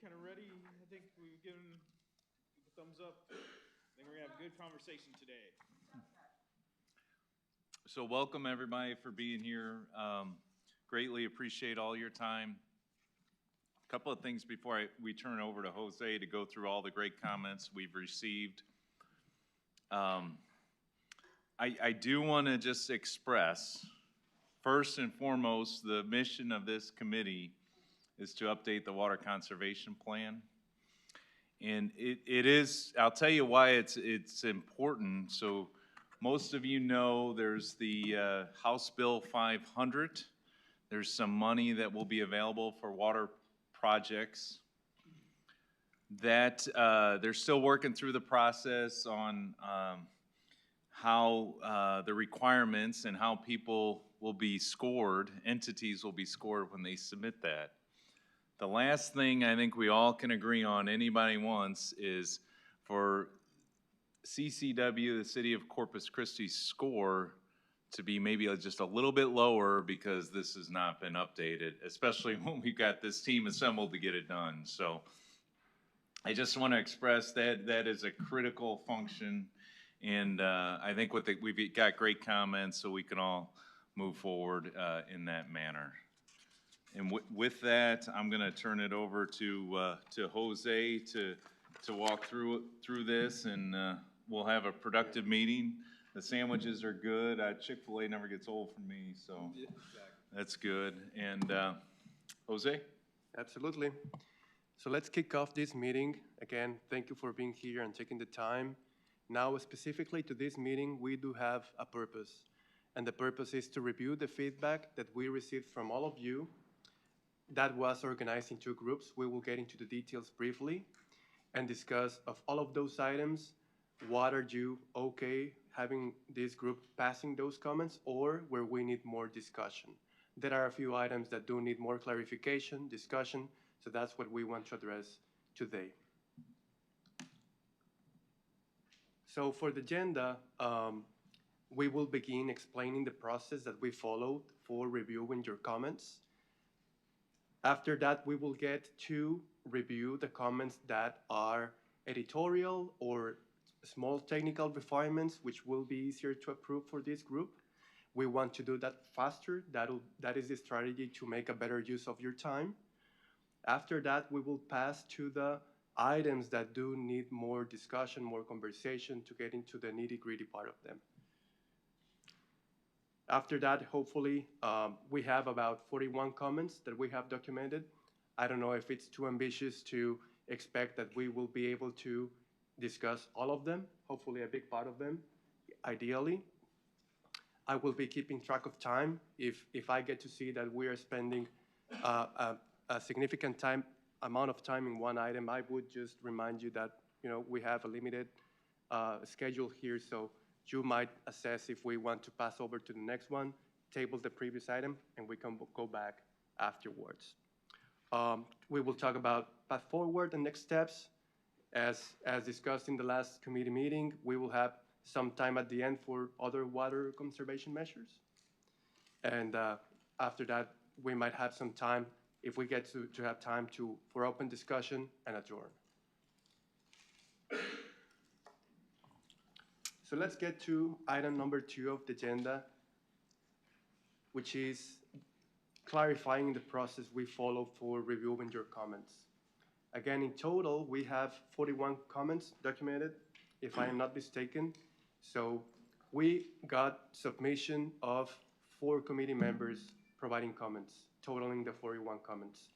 kind of ready? I think we've given a thumbs up. I think we're gonna have a good conversation today. So welcome everybody for being here. Greatly appreciate all your time. A couple of things before we turn over to Jose to go through all the great comments we've received. I do want to just express, first and foremost, the mission of this committee is to update the water conservation plan. And it is, I'll tell you why it's important. So most of you know there's the House Bill 500. There's some money that will be available for water projects. That they're still working through the process on how the requirements and how people will be scored, entities will be scored when they submit that. The last thing I think we all can agree on, anybody wants, is for CCW, the City of Corpus Christi's score to be maybe just a little bit lower because this has not been updated, especially when we've got this team assembled to get it done. So I just want to express that that is a critical function, and I think we've got great comments, so we can all move forward in that manner. And with that, I'm going to turn it over to Jose to walk through this, and we'll have a productive meeting. The sandwiches are good. Chick-fil-A never gets old for me, so yeah, exactly. That's good. And Jose? Absolutely. So let's kick off this meeting. Again, thank you for being here and taking the time. Now, specifically to this meeting, we do have a purpose. And the purpose is to review the feedback that we received from all of you. That was organized in two groups. We will get into the details briefly and discuss of all of those items, what are you okay having this group passing those comments, or where we need more discussion. There are a few items that do need more clarification, discussion, so that's what we want to address today. So for the agenda, we will begin explaining the process that we followed for reviewing your comments. After that, we will get to review the comments that are editorial or small technical refinements, which will be easier to approve for this group. We want to do that faster. That is the strategy to make a better use of your time. After that, we will pass to the items that do need more discussion, more conversation to get into the nitty-gritty part of them. After that, hopefully, we have about 41 comments that we have documented. I don't know if it's too ambitious to expect that we will be able to discuss all of them, hopefully a big part of them, ideally. I will be keeping track of time. If I get to see that we are spending a significant amount of time in one item, I would just remind you that we have a limited schedule here, so you might assess if we want to pass over to the next one, table the previous item, and we can go back afterwards. We will talk about path forward and next steps. As discussed in the last committee meeting, we will have some time at the end for other water conservation measures. And after that, we might have some time, if we get to have time for open discussion and adjourn. So let's get to item number 2 of the agenda, which is clarifying the process we follow for reviewing your comments. Again, in total, we have 41 comments documented, if I am not mistaken. So we got submission of 4 committee members providing comments, totaling the 41 comments.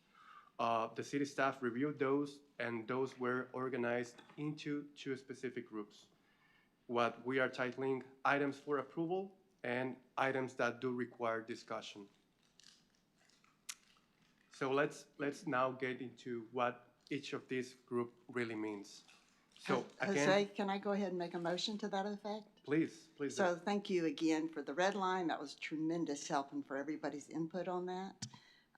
The city staff reviewed those, and those were organized into 2 specific groups. What we are titling items for approval and items that do require discussion. So let's now get into what each of these group really means. So again, Jose, can I go ahead and make a motion to that effect? Please. So thank you again for the red line. That was tremendous help and for everybody's input on that.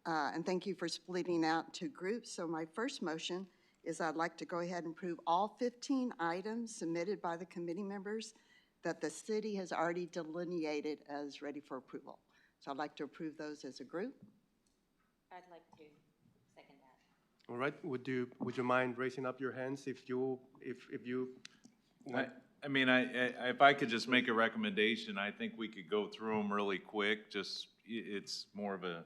And thank you for splitting out 2 groups. So my first motion is I'd like to go ahead and approve all 15 items submitted by the committee members that the city has already delineated as ready for approval. So I'd like to approve those as a group. I'd like to second that. All right, would you mind raising up your hands if you want? I mean, if I could just make a recommendation, I think we could go through them really quick, just, it's more of a,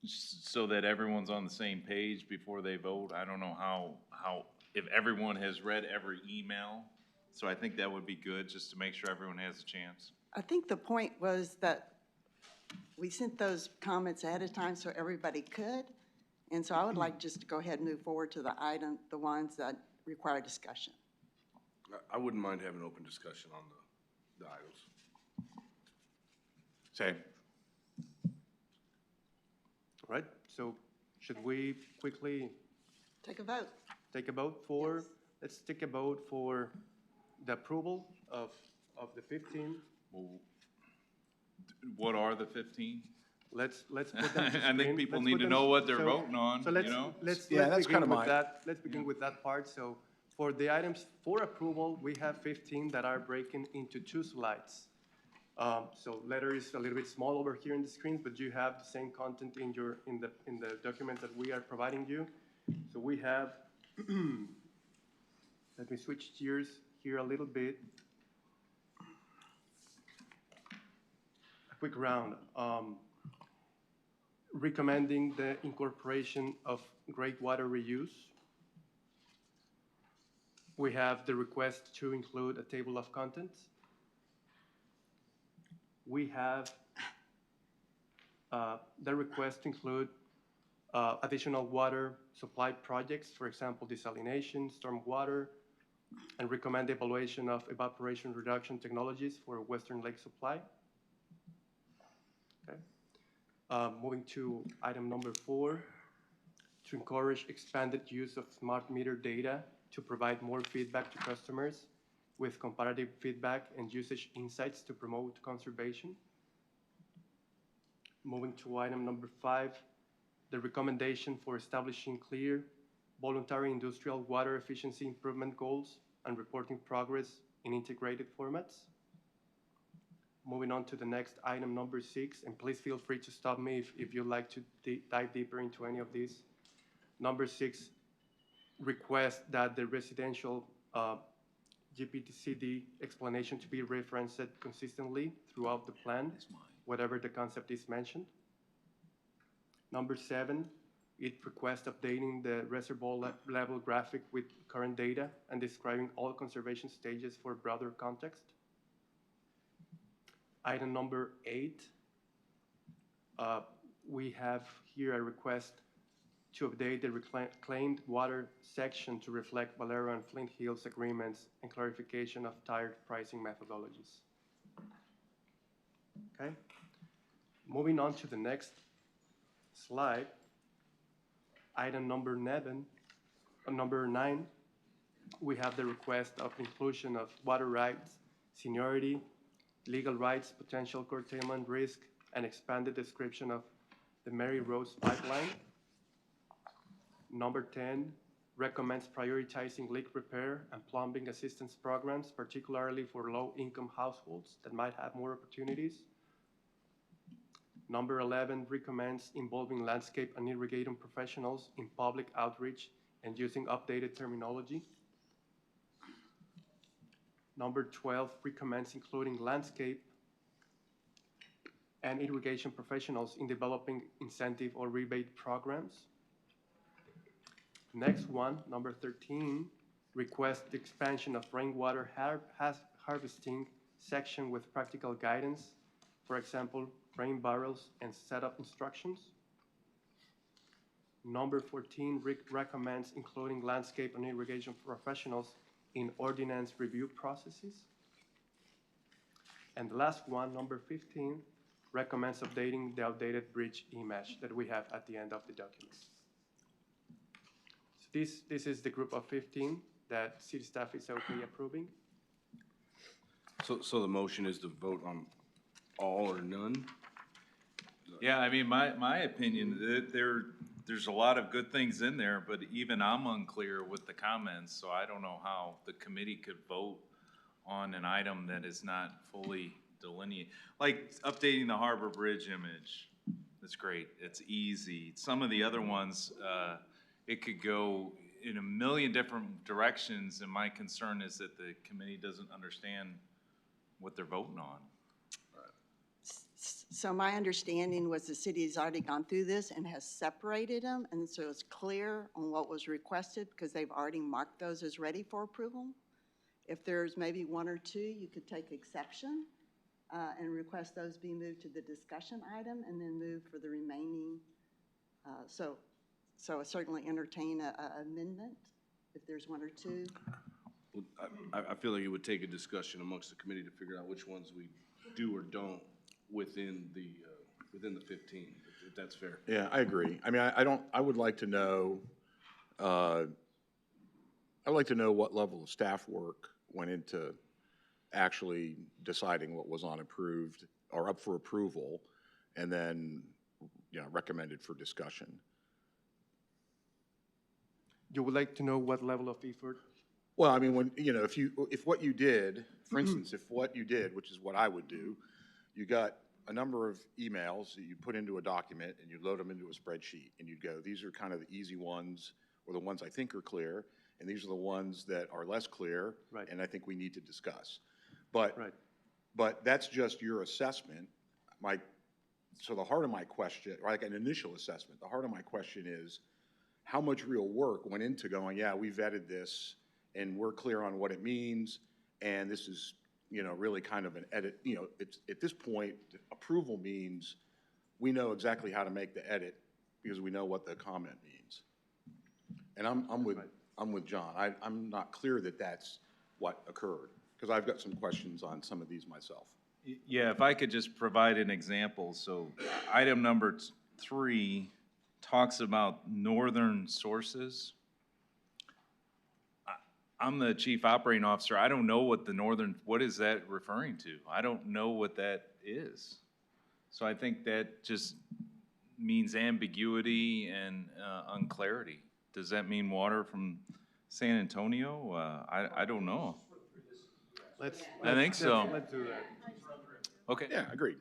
so that everyone's on the same page before they vote. I don't know if everyone has read every email, so I think that would be good, just to make sure everyone has a chance. I think the point was that we sent those comments ahead of time so everybody could. And so I would like just to go ahead and move forward to the ones that require discussion. I wouldn't mind having open discussion on the items. Say. All right, so should we quickly Take a vote. take a vote for, Yes. let's take a vote for the approval of the 15. What are the 15? Let's put them to I screen. think people Let's need put to them- know what they're so- voting on, So you let's, know? let's, Yeah, let's that's begin kinda with my- that. Let's begin with that part. So for the items for approval, we have 15 that are breaking into 2 slides. So letter is a little bit small over here in the screens, but you have the same content in the document that we are providing you. So we have, let me switch gears here a little bit. A quick round. Recommending the incorporation of great water reuse. We have the request to include a table of contents. We have the request to include additional water supply projects, for example, desalination, stormwater, and recommend evaluation of evaporation reduction technologies for Western Lake supply. Okay. Moving to item number 4, to encourage expanded use of smart meter data to provide more feedback to customers with comparative feedback and usage insights to promote conservation. Moving to item number 5, the recommendation for establishing clear, voluntary industrial water efficiency improvement goals and reporting progress in integrated formats. Moving on to the next item, number 6, and please feel free to stop me if you'd like to dive deeper into any of these. Number 6, request that the residential GPTCD explanation to be referenced consistently throughout the plan, whatever the concept is mentioned. Number 7, it requests updating the reservoir level graphic with current data and describing all conservation stages for broader context. Item number 8, we have here a request to update the reclaimed water section to reflect Valero and Flint Hills agreements and clarification of tiered pricing methodologies. Okay. Moving on to the next slide, item number 9, we have the request of inclusion of water rights, seniority, legal rights, potential curtailment risk, and expanded description of the Mary Rose pipeline. Number 10 recommends prioritizing leak repair and plumbing assistance programs, particularly for low-income households that might have more opportunities. Number 11 recommends involving landscape and irrigating professionals in public outreach and using updated terminology. Number 12 recommends including landscape and irrigation professionals in developing incentive or rebate programs. Next one, number 13, requests the expansion of rainwater harvesting section with practical guidance, for example, rain barrels and setup instructions. Number 14 recommends including landscape and irrigation professionals in ordinance review processes. And the last one, number 15, recommends updating the outdated bridge image that we have at the end of the document. So this is the group of 15 that city staff is okay approving. So the motion is to vote on all or none? Yeah, I mean, my opinion, there's a lot of good things in there, but even I'm unclear with the comments, so I don't know how the committee could vote on an item that is not fully delineated. Like updating the Harbor Bridge image, that's great, it's easy. Some of the other ones, it could go in a million different directions, and my concern is that the committee doesn't understand what they're voting on. So my understanding was the city has already gone through this and has separated them, and so it's clear on what was requested because they've already marked those as ready for approval. If there's maybe one or two, you could take exception and request those be moved to the discussion item and then move for the remaining. So I certainly entertain a amendment if there's one or two. Well, I feel like it would take a discussion amongst the committee to figure out which ones we do or don't within the 15, if that's fair. Yeah, I agree. I mean, I would like to know, I'd like to know what level of staff work went into actually deciding what was on approved or up for approval and then, recommended for discussion. You would like to know what level of effort? Well, I mean, when, if what you did, for instance, if what you did, which is what I would do, you got a number of emails that you put into a document and you load them into a spreadsheet and you'd go, these are kind of the easy ones or the ones I think are clear, and these are the ones that are less clear, Right. and I think we need to discuss. But, Right. but that's just your assessment. So the heart of my question, like an initial assessment, the heart of my question is, how much real work went into going, yeah, we vetted this and we're clear on what it means, and this is, really kind of an edit, it's, at this point, approval means we know exactly how to make the edit because we know what the comment means. And I'm with John. I'm not clear that that's what occurred, because I've got some questions on some of these myself. Yeah, if I could just provide an example. So item number 3 talks about northern sources. I'm the chief operating officer. I don't know what is that referring to? I don't know what that is. So I think that just means ambiguity and unclarity. Does that mean water from San Antonio? I don't know. I think so. Let's do that. Okay. Yeah, agreed.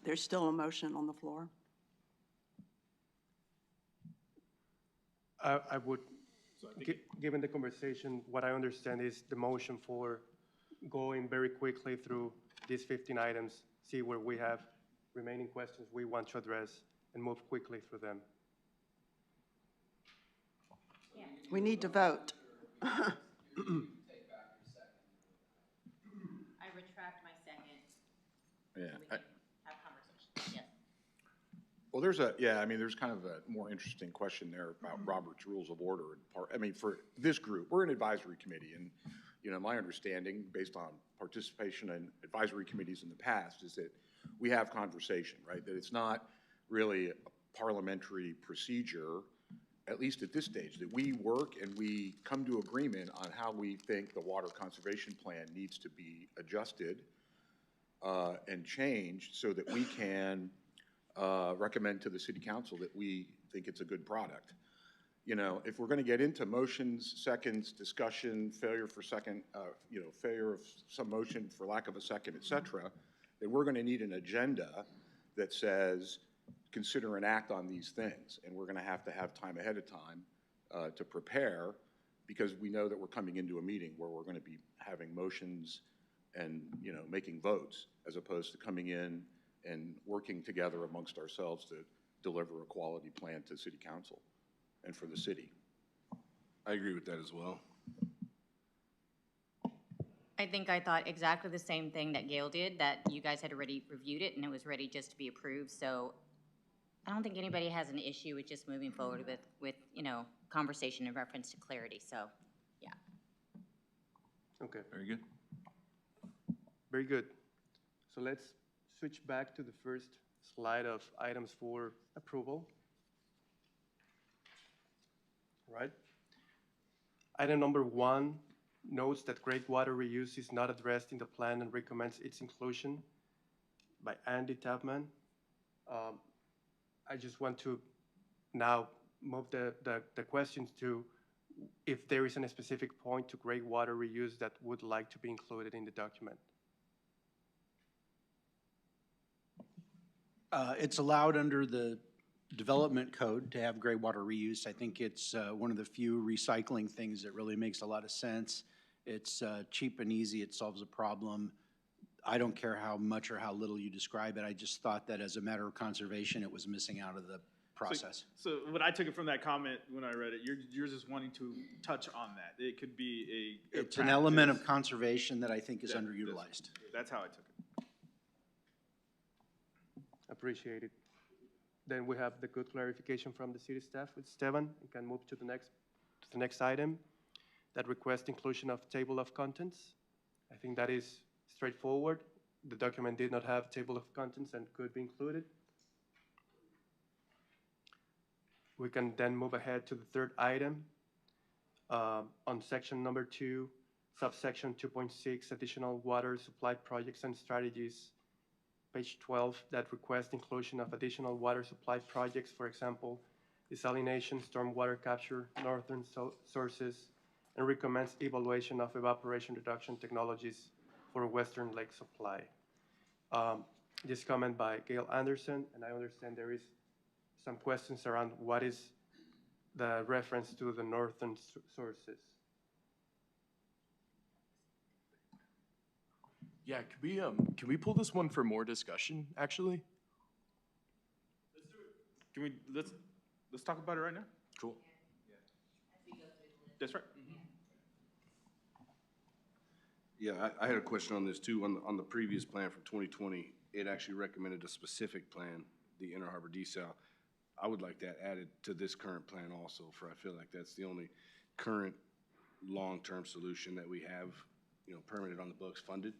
There's still a motion on the floor. I would, given the conversation, what I understand is the motion for going very quickly through these 15 items, see where we have remaining questions we want to address, and move quickly through them. We need to vote. I retract my second. Yeah. We can have conversation, yes. Well, there's kind of a more interesting question there about Robert's Rules of Order. For this group, we're an advisory committee, and, my understanding, based on participation in advisory committees in the past, is that we have conversation, right? That it's not really a parliamentary procedure, at least at this stage, that we work and we come to agreement on how we think the water conservation plan needs to be adjusted and changed so that we can recommend to the city council that we think it's a good product. If we're going to get into motions, seconds, discussion, failure of some motion for lack of a second, et cetera, then we're going to need an agenda that says, consider and act on these things. And we're going to have time ahead of time to prepare, because we know that we're coming into a meeting where we're going to be having motions and, making votes, as opposed to coming in and working together amongst ourselves to deliver a quality plan to city council and for the city. I agree with that as well. I think I thought exactly the same thing that Gail did, that you guys had already reviewed it and it was ready just to be approved. So I don't think anybody has an issue with just moving forward with conversation in reference to clarity. So, yeah. Okay, Very good. very good. So let's switch back to the first slide of items for approval. All right. Item number 1 notes that water reuse is not addressed in the plan and recommends its inclusion, by Andy Tapman. I just want to now move the questions to if there is a specific point to water reuse that would like to be included in the document. It's allowed under the development code to have gray water reuse. I think it's one of the few recycling things that really makes a lot of sense. It's cheap and easy. It solves a problem. I don't care how much or how little you describe it. I just thought that as a matter of conservation, it was missing out of the process. So when I took it from that comment, when I read it, you're just wanting to touch on that. It could be a It's an element of practice. conservation that I think is Yeah, underutilized. That's how I took it. Appreciate it. Then we have the good clarification from the city staff with Esteban. We can move to the next item. That request inclusion of table of contents. I think that is straightforward. The document did not have table of contents and could be included. We can then move ahead to the third item. On section number 2, subsection 2.6, additional water supply projects and strategies. Page 12, that request inclusion of additional water supply projects, for example, desalination, stormwater capture, northern sources, and recommends evaluation of evaporation reduction technologies for western lake supply. This comment by Gail Anderson, and I understand there is some questions around what is the reference to the northern sources. Yeah, can we pull this one for more discussion, actually? Can we, let's talk about it right now? Cool. That's right. Yeah, I had a question on this too. On the previous plan from 2020, it actually recommended a specific plan, the Inner Harbor desal. I would like that added to this current plan also, for I feel like that's the only current long-term solution that we have, you know, permitted on the books, funded.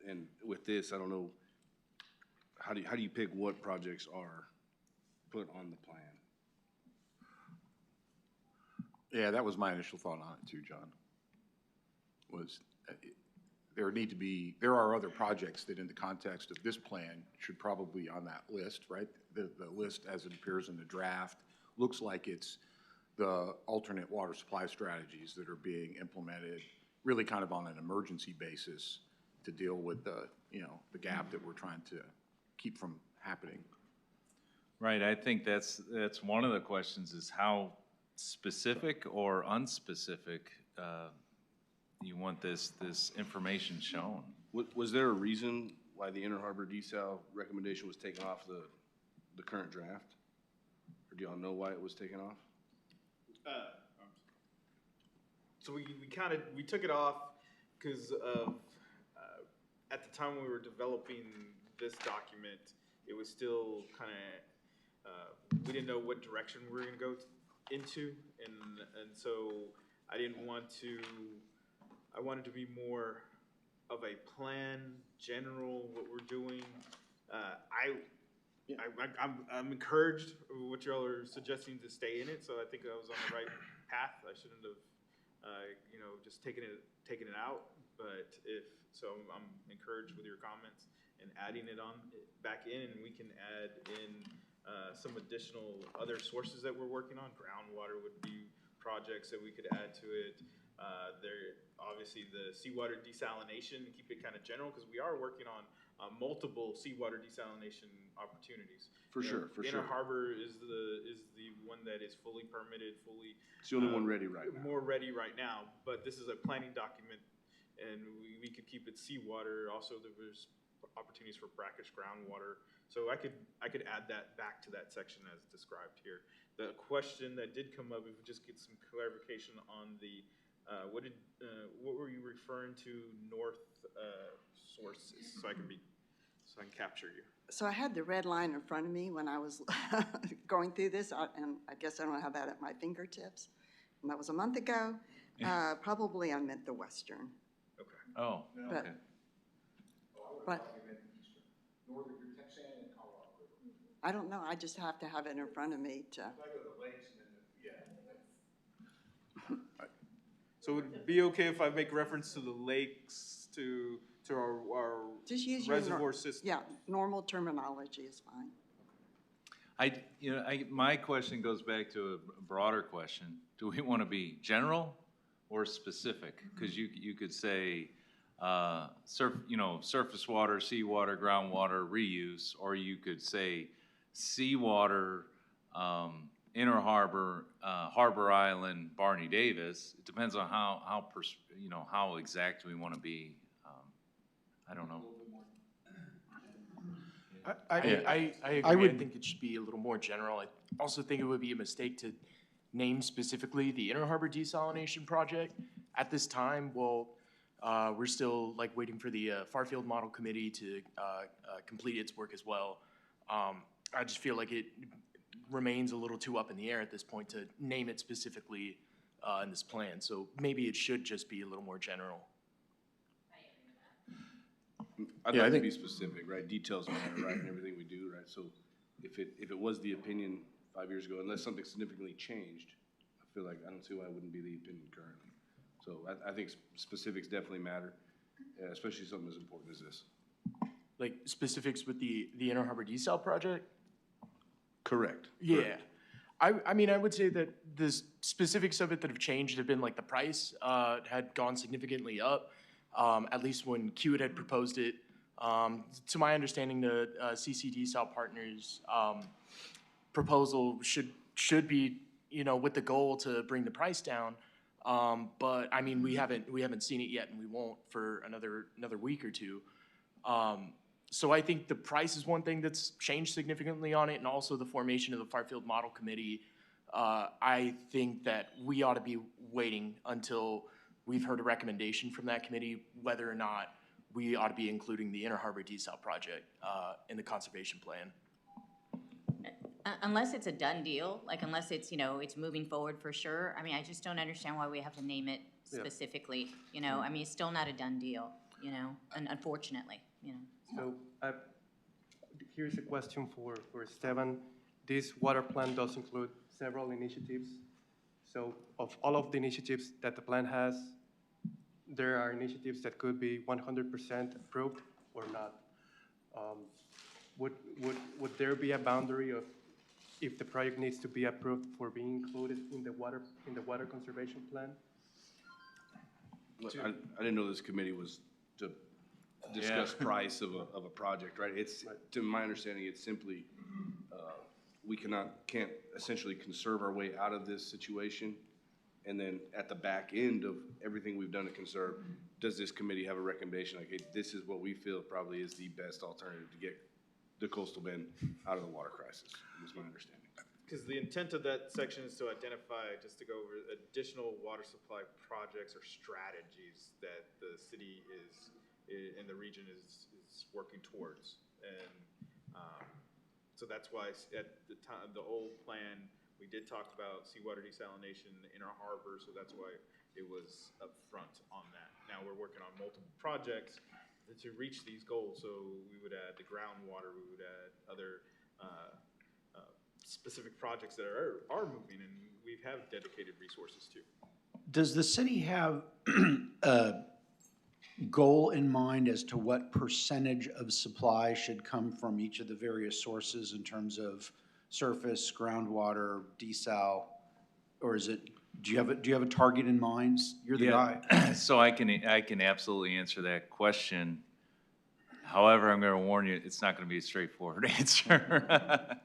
And with this, I don't know, how do you pick what projects are put on the plan? Yeah, that was my initial thought on it too, John. Was there are other projects that in the context of this plan should probably be on that list, right? The list as it appears in the draft looks like it's the alternate water supply strategies that are being implemented really kind of on an emergency basis to deal with the gap that we're trying to keep from happening. Right, I think that's one of the questions is how specific or unspecific you want this information shown. Was there a reason why the Inner Harbor desal recommendation was taken off the current draft? Or do y'all know why it was taken off? So we took it off because of, at the time we were developing this document, it was still kind of, we didn't know what direction we were going to go into, and so I didn't want to, I wanted to be more of a plan, general, what we're doing. I'm encouraged with what y'all are suggesting to stay in it, so I think I was on the right path. I shouldn't have, just taken it out. But I'm encouraged with your comments and adding it on back in, and we can add in some additional other sources that we're working on. Groundwater would be projects that we could add to it. There, obviously, the seawater desalination, keep it kind of general, because we are working on multiple seawater desalination opportunities. For sure. Inner Harbor is the one that is fully permitted, fully. It's the only one ready right now. More ready right now, but this is a planning document, and we could keep it seawater. Also, there's opportunities for brackish groundwater. So I could add that back to that section as described here. The question that did come up, if we just get some clarification on the, what were you referring to north sources, so I can capture you. So I had the red line in front of me when I was going through this, and I guess I don't have that at my fingertips. And that was a month ago. Probably I meant the western. Okay. Oh, But- okay. But I don't know, I just have to have it in front of me to, So would it be okay if I make reference to the lakes, to our just use your. reservoir system? Yeah, normal terminology is fine. My question goes back to a broader question. Do we want to be general or specific? Because you could say surface water, seawater, groundwater reuse, or you could say seawater, Inner Harbor, Harbor Island, Barney Davis. It depends on how exact we want to be. I don't know. I agree. I would- I think it should be a little more general. I also think it would be a mistake to name specifically the Inner Harbor Desalination Project. At this time, well, we're still like waiting for the Farfield Model Committee to complete its work as well. I just feel like it remains a little too up in the air at this point to name it specifically in this plan. So maybe it should just be a little more general. I'd Yeah, I like to think- be specific, right? Details matter, right, in everything we do, right? So if it was the opinion 5 years ago, unless something significantly changed, I feel like, I don't see why it wouldn't be the opinion currently. So I think specifics definitely matter, especially something as important as this. Like specifics with the Inner Harbor Desal project? Correct. Yeah. I mean, I would say that the specifics of it that have changed have been like the price had gone significantly up, at least when Kiewit had proposed it. To my understanding, the CCD South Partners proposal should be, with the goal to bring the price down. But I mean, we haven't seen it yet, and we won't for another week or two. So I think the price is one thing that's changed significantly on it, and also the formation of the Farfield Model Committee. I think that we ought to be waiting until we've heard a recommendation from that committee, whether or not we ought to be including the Inner Harbor Desal project in the conservation plan. Unless it's a done deal, like unless it's, it's moving forward for sure. I mean, I just don't understand why we have to name it specifically, I mean, it's still not a done deal, and unfortunately, So here's a question for Esteban. This water plan does include several initiatives. So of all of the initiatives that the plan has, there are initiatives that could be 100% approved or not. Would there be a boundary of if the project needs to be approved for being included in the water conservation plan? I didn't know this committee was to discuss price of a project, right? It's, to my understanding, it's simply, we can't essentially conserve our way out of this situation. And then at the back end of everything we've done to conserve, does this committee have a recommendation like, hey, this is what we feel probably is the best alternative to get the coastal bend out of the water crisis, is my understanding. Because the intent of that section is to identify, just to go over, additional water supply projects or strategies that the city in the region is working towards. And so that's why at the time, the old plan, we did talk about seawater desalination in our harbor, so that's why it was up front on that. Now we're working on multiple projects to reach these goals, so we would add the groundwater, we would add other specific projects that are moving, and we have dedicated resources to. Does the city have a goal in mind as to what percentage of supply should come from each of the various sources in terms of surface, groundwater, desal, or is it, do you have a target in mind? You're the guy. So I can absolutely answer that question. However, I'm going to warn you, it's not going to be a straightforward answer.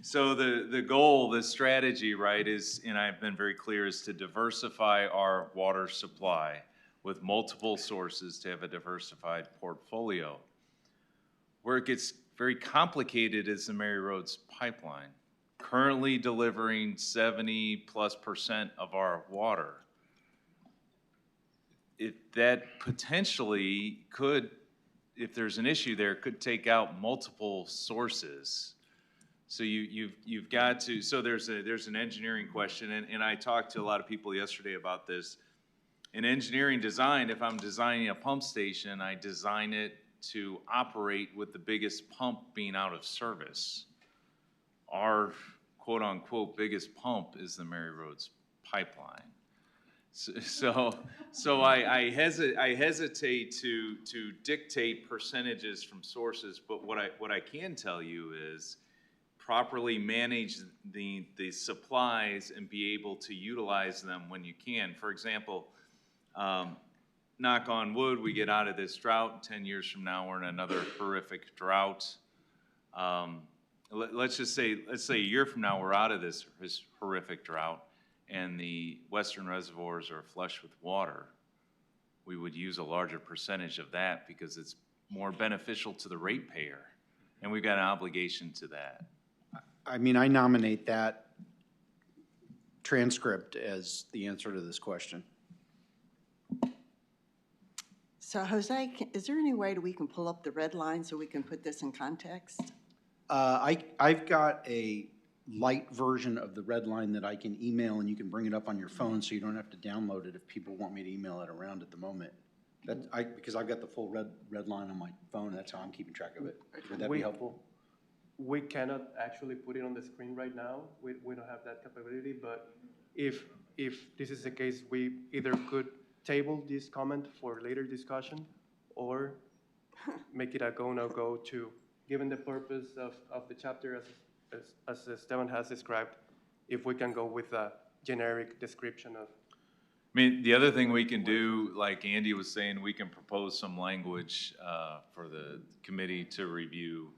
So the goal, the strategy, right, is, and I've been very clear, is to diversify our water supply with multiple sources to have a diversified portfolio. Where it gets very complicated is the Mary Roads pipeline, currently delivering 70+% of our water. That potentially could, if there's an issue there, could take out multiple sources. So you've got to, so there's an engineering question, and I talked to a lot of people yesterday about this. In engineering design, if I'm designing a pump station, I design it to operate with the biggest pump being out of service. Our quote-unquote biggest pump is the Mary Roads pipeline. So I hesitate to dictate percentages from sources, but what I can tell you is properly manage the supplies and be able to utilize them when you can. For example, knock on wood, we get out of this drought, 10 years from now, we're in another horrific drought. Let's say a year from now, we're out of this horrific drought, and the western reservoirs are flush with water. We would use a larger percentage of that because it's more beneficial to the ratepayer, and we've got an obligation to that. I mean, I nominate that transcript as the answer to this question. So Jose, is there any way that we can pull up the red line so we can put this in context? I've got a light version of the red line that I can email, and you can bring it up on your phone so you don't have to download it if people want me to email it around at the moment. Because I've got the full red line on my phone, that's how I'm keeping track of it. Would that be helpful? We cannot actually put it on the screen right now. We don't have that capability, but if this is the case, we either could table this comment for later discussion or make it a go, no go to, given the purpose of the chapter as Esteban has described, if we can go with a generic description of. I mean, the other thing we can do, like Andy was saying, we can propose some language for the committee to review,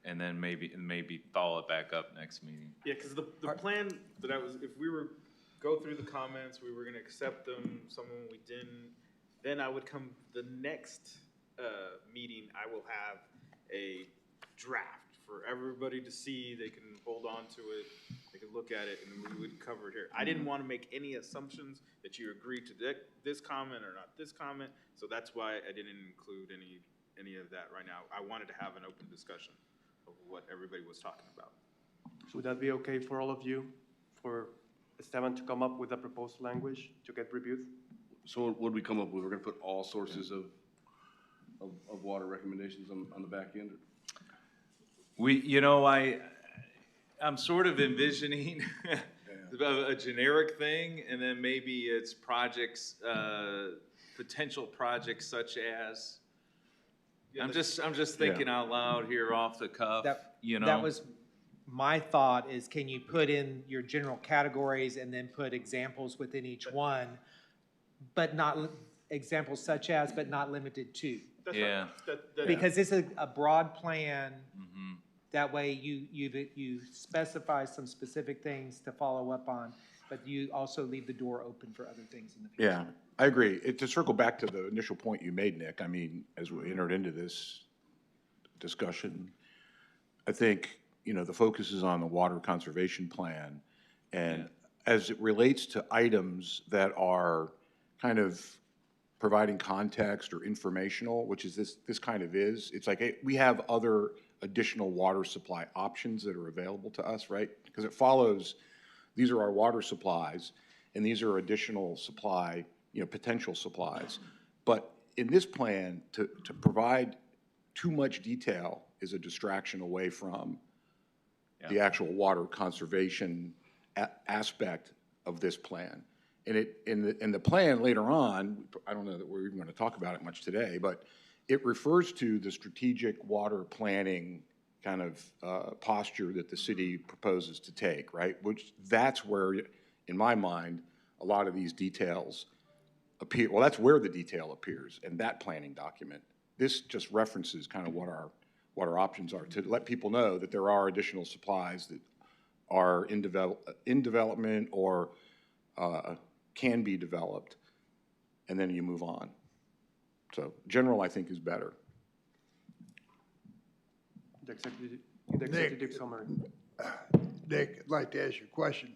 and then maybe follow it back up next meeting. Yeah, because the plan that if we were go through the comments, we were gonna accept them, some of them we didn't, then I would come, the next meeting, I will have a draft for everybody to see, they can hold on to it, they can look at it, and we would cover it here. I didn't want to make any assumptions that you agreed to this comment or not this comment, so that's why I didn't include any of that right now. I wanted to have an open discussion of what everybody was talking about. So would that be okay for all of you, for Esteban to come up with a proposed language to get reviewed? So what would we come up with? We're gonna put all sources of water recommendations on the back end? I'm sort of envisioning a generic thing, and then maybe it's projects, potential projects such as, I'm just thinking out loud here off the cuff, That was my thought, is can you put in your general categories and then put examples within each one, but not, examples such as, but not limited to. That's Yeah. right. Because this is a broad plan, Mhm. that way you specify some specific things to follow up on, but you also leave the door open for other things in the future. Yeah, I agree. To circle back to the initial point you made, Nick, I mean, as we entered into this discussion, I think, the focus is on the water conservation plan. And as it relates to items that are kind of providing context or informational, which is this kind of is, it's like, hey, we have other additional water supply options that are available to us, right? Because it follows, these are our water supplies, and these are additional supply, potential supplies. But in this plan, to provide too much detail is a distraction away from the actual water conservation aspect of this plan. And in the plan later on, I don't know that we're even going to talk about it much today, but it refers to the strategic water planning kind of posture that the city proposes to take, right? Which that's where, in my mind, a lot of these details appear. Well, that's where the detail appears in that planning document. This just references kind of what our options are, to let people know that there are additional supplies that are in development or can be developed, and then you move on. So general, I think, is better. The executive summary. Nick, I'd like to ask you a question.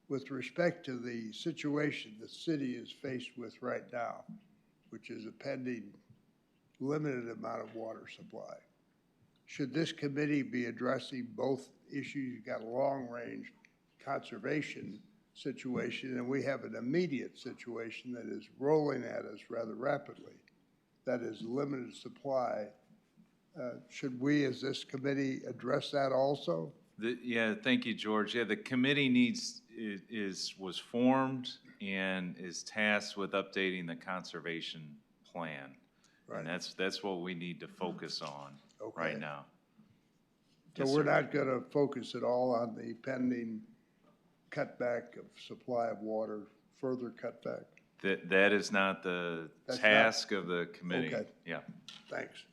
With respect to the situation the city is faced with right now, which is a pending limited amount of water supply, should this committee be addressing both issues? You've got a long-range conservation situation, and we have an immediate situation that is rolling at us rather rapidly, that is limited supply. Should we, as this committee, address that also? Thank you, George. Yeah, the committee was formed and is tasked with updating the conservation plan. Right. And that's what we need to focus on right now. So Yes, we're sir. not going to focus at all on the pending cutback of supply of water, further cutback? That is not the That's task of the committee. Okay. Yeah. Thanks.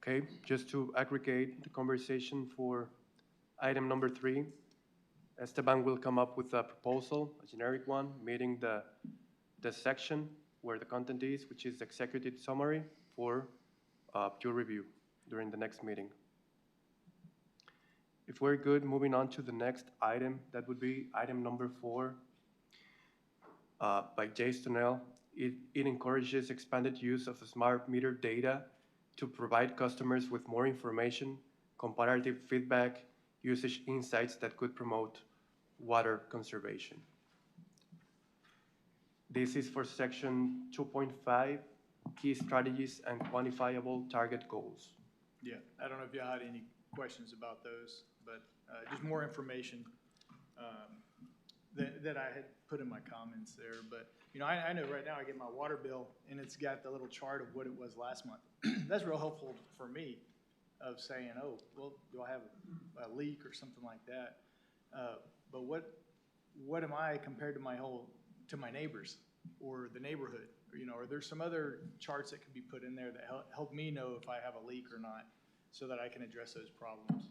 Okay, just to aggregate the conversation for item number 3, Esteban will come up with a proposal, a generic one, meeting the section where the content is, which is executive summary for your review during the next meeting. If we're good, moving on to the next item, that would be item number 4 by Jay Stonell. It encourages expanded use of smart meter data to provide customers with more information, comparative feedback, usage insights that could promote water conservation. This is for section 2.5, key strategies and quantifiable target goals. Yeah, I don't know if y'all had any questions about those, but just more information that I had put in my comments there. But, you know, I know right now I get my water bill and it's got the little chart of what it was last month. That's real helpful for me of saying, oh, well, do I have a leak or something like that? But what am I compared to my neighbors or the neighborhood? Or, you know, or there's some other charts that can be put in there that help me know if I have a leak or not, so that I can address those problems.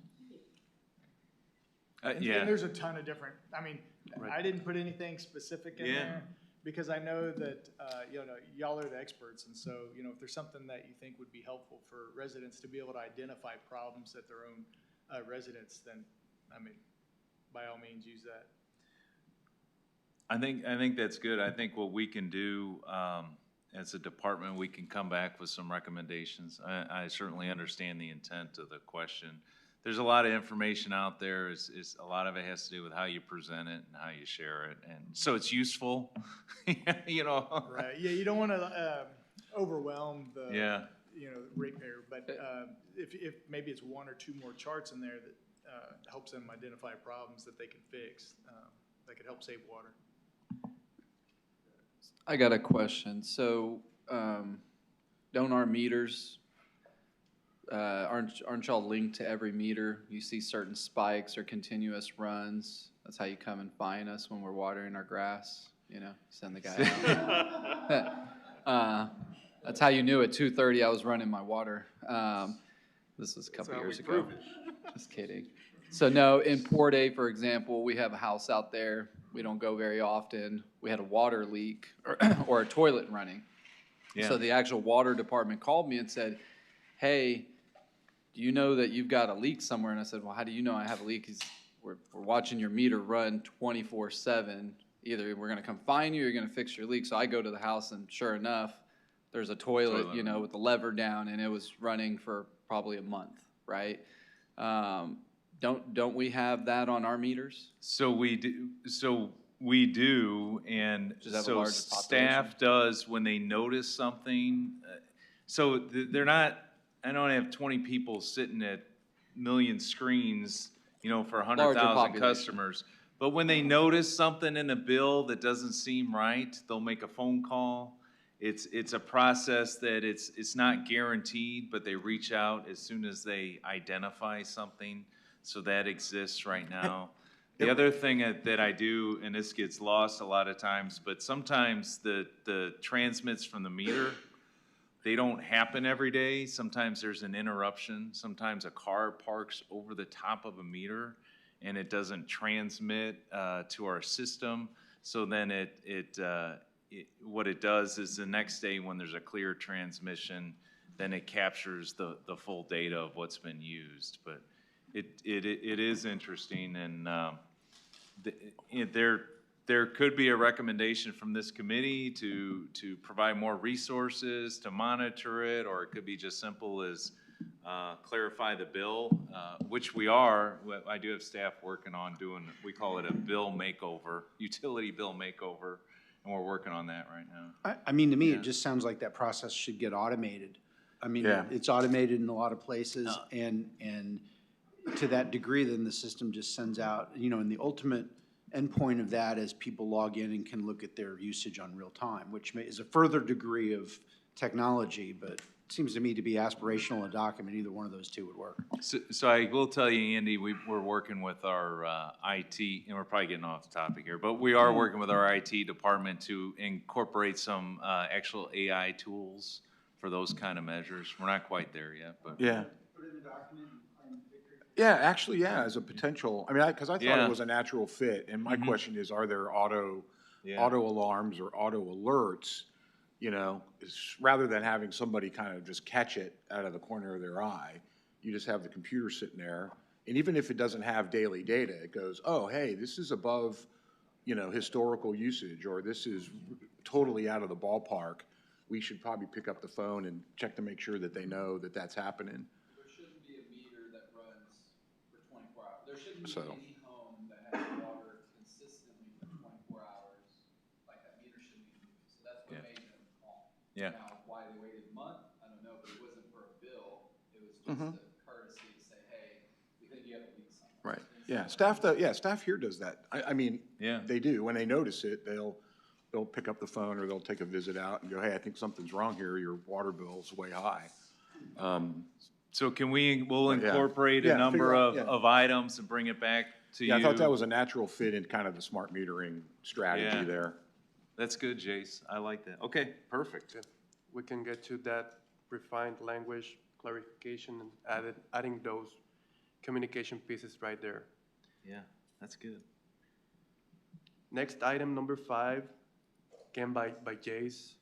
Yeah. And there's a ton of different, I mean, Right. I didn't put anything specific in there because I know that, you know, y'all are the experts. And so, you know, if there's something that you think would be helpful for residents to be able to identify problems at their own residence, then, I mean, by all means, use that. I think that's good. I think what we can do, as a department, we can come back with some recommendations. I certainly understand the intent of the question. There's a lot of information out there. A lot of it has to do with how you present it and how you share it, and so it's useful, you know. Right, yeah, you don't want to overwhelm the, Yeah. you know, ratepayer, but if maybe it's 1 or 2 more charts in there that helps them identify problems that they can fix, that could help save water. I got a question. So, don't our meters, aren't y'all linked to every meter? You see certain spikes or continuous runs. That's how you come and find us when we're watering our grass. You know, send the guy out. That's how you knew at 2:30 I was running my water. This was a couple years ago. Just kidding. So no, in Port A, for example, we have a house out there. We don't go very often. We had a water leak or a toilet running. Yeah. So the actual water department called me and said, hey, do you know that you've got a leak somewhere? And I said, well, how do you know I have a leak? We're watching your meter run 24/7. Either we're going to come find you or you're going to fix your leak. So I go to the house and sure enough, there's a toilet, you know, with the lever down, and it was running for probably a month, right? Don't we have that on our meters? So we do. And Does that have a so larger staff does when they notice something. So they're not. I don't have 20 people sitting at million screens, you know, for 100,000 customers. But when they notice something in a bill that doesn't seem right, they'll make a phone call. It's a process that it's not guaranteed, but they reach out as soon as they identify something. So that exists right now. The other thing that I do, and this gets lost a lot of times, but sometimes the transmits from the meter, they don't happen every day. Sometimes there's an interruption. Sometimes a car parks over the top of a meter and it doesn't transmit to our system. So then what it does is the next day when there's a clear transmission, then it captures the full data of what's been used. But it is interesting, and there could be a recommendation from this committee to provide more resources to monitor it, or it could be just simple as clarify the bill, which we are. I do have staff working on doing, we call it a bill makeover, utility bill makeover, and we're working on that right now. I mean, to me, it just sounds like that process should get automated. I mean, it's automated in a lot of places, and to that degree, then the system just sends out, you know, and the ultimate endpoint of that is people log in and can look at their usage on real time, which is a further degree of technology, but seems to me to be aspirational and document. Either one of those two would work. So I will tell you, Andy, we're working with our IT, and we're probably getting off the topic here, but we are working with our IT department to incorporate some actual AI tools for those kind of measures. We're not quite there yet, but. Yeah. Yeah, actually, yeah, as a potential, I mean, because I thought Yeah. it was a natural fit, and my question is, are there auto alarms or auto alerts, you know, rather than having somebody kind of just catch it out of the corner of their eye, you just have the computer sitting there, and even if it doesn't have daily data, it goes, oh, hey, this is above, you know, historical usage, or this is totally out of the ballpark. We should probably pick up the phone and check to make sure that they know that that's happening. There shouldn't be a meter that runs for 24 hours. There shouldn't be So. any home that has water consistently for 24 hours. Like that meter shouldn't be moving. So that's what Yeah. made them call. Yeah. Now, why they waited a month, I don't know, but it wasn't for a bill. It was just a courtesy to say, hey, we think you have a leak somewhere. Right, yeah, staff here does that. I mean, Yeah. they do. When they notice it, they'll pick up the phone or they'll take a visit out and go, hey, I think something's wrong here. Your water bill's way high. So we'll Yeah. incorporate a Yeah, number figure out, of, yeah. of items and bring it back to you. Yeah, I thought that was a natural fit in kind of the smart metering strategy Yeah. there. That's good, Jace. I like that. Okay, perfect. We can get to that refined language clarification and adding those communication pieces right there. Yeah, that's good. Next item, number 5, again by Jace.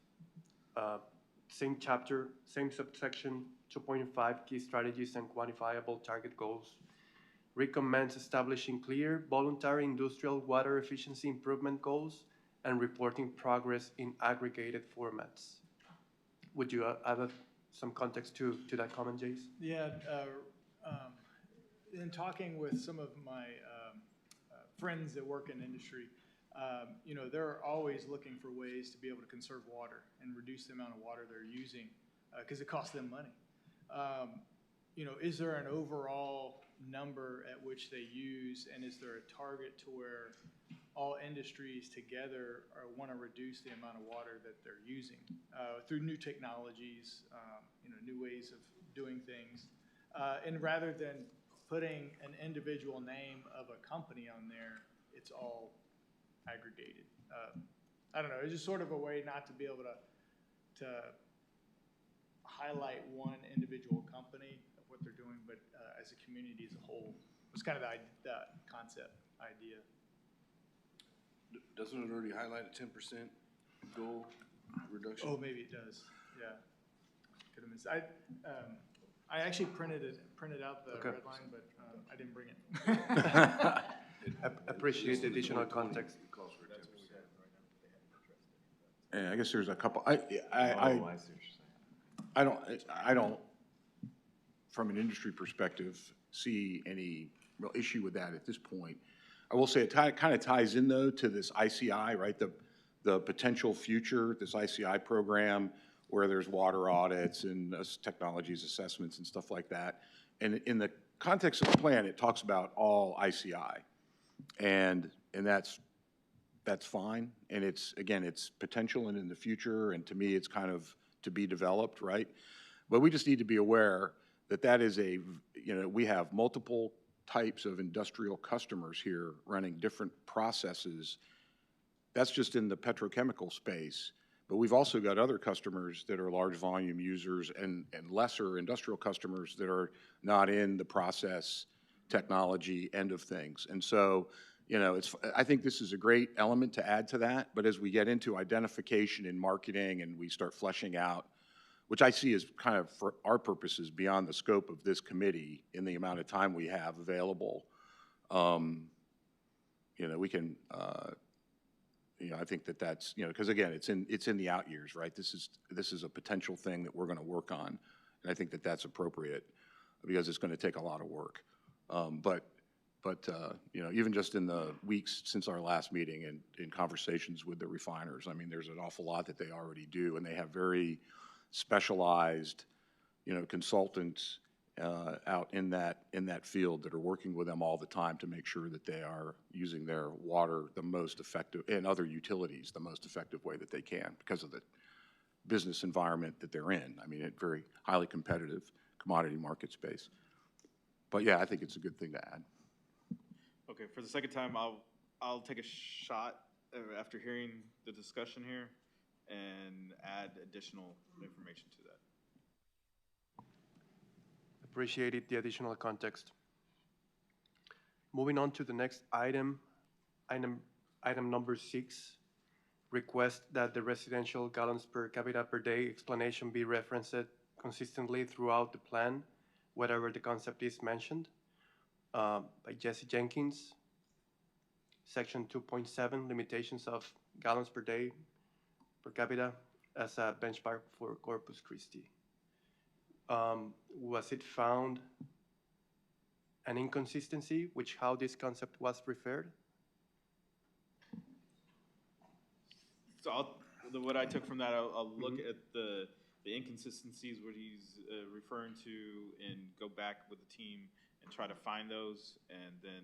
Same chapter, same subsection, 2.5, key strategies and quantifiable target goals. Recommends establishing clear, voluntary industrial water efficiency improvement goals and reporting progress in aggregated formats. Would you add some context to that comment, Jace? Yeah, in talking with some of my friends that work in industry, you know, they're always looking for ways to be able to conserve water and reduce the amount of water they're using because it costs them money. You know, is there an overall number at which they use, and is there a target to where all industries together want to reduce the amount of water that they're using through new technologies, you know, new ways of doing things, and rather than putting an individual name of a company on there, it's all aggregated. I don't know, it's just sort of a way not to be able to highlight one individual company of what they're doing, but as a community as a whole. It's kind of the concept idea. Doesn't it already highlight a 10% goal reduction? Oh, maybe it does, yeah. Could have missed, I actually printed out the red line, but I didn't bring it. Appreciate the additional context. Yeah, I guess there's a couple, I see what you're saying. I don't, from an industry perspective, see any real issue with that at this point. I will say it kind of ties in though to this ICI, right? The potential future, this ICI program where there's water audits and technologies assessments and stuff like that. And in the context of the plan, it talks about all ICI. And that's fine. And it's, again, it's potential and in the future. And to me, it's kind of to be developed, right? But we just need to be aware that that is a, you know, we have multiple types of industrial customers here running different processes. That's just in the petrochemical space. But we've also got other customers that are large volume users and lesser industrial customers that are not in the process technology end of things. And so, you know, I think this is a great element to add to that. But as we get into identification and marketing and we start fleshing out, which I see as kind of for our purposes beyond the scope of this committee in the amount of time we have available, you know, we can, you know, I think that's, you know, because again, it's in the out years, right? This is a potential thing that we're going to work on, and I think that that's appropriate because it's going to take a lot of work. But you know, even just in the weeks since our last meeting and in conversations with the refiners, I mean, there's an awful lot that they already do, and they have very specialized, you know, consultants out in that field that are working with them all the time to make sure that they are using their water the most effective, and other utilities the most effective way that they can because of the business environment that they're in. I mean, a very highly competitive commodity market space. But yeah, I think it's a good thing to add. Okay, for the second time, I'll take a shot after hearing the discussion here and add additional information to that. Appreciated the additional context. Moving on to the next item number 6, request that the residential gallons per capita per day explanation be referenced consistently throughout the plan, whatever the concept is mentioned, by Jesse Jenkins. Section 2.7, limitations of gallons per day per capita as a benchmark for Corpus Christi. Was it found an inconsistency which how this concept was referred? So what I took from that, I'll look at the inconsistencies, what he's referring to, and go back with the team and try to find those, and then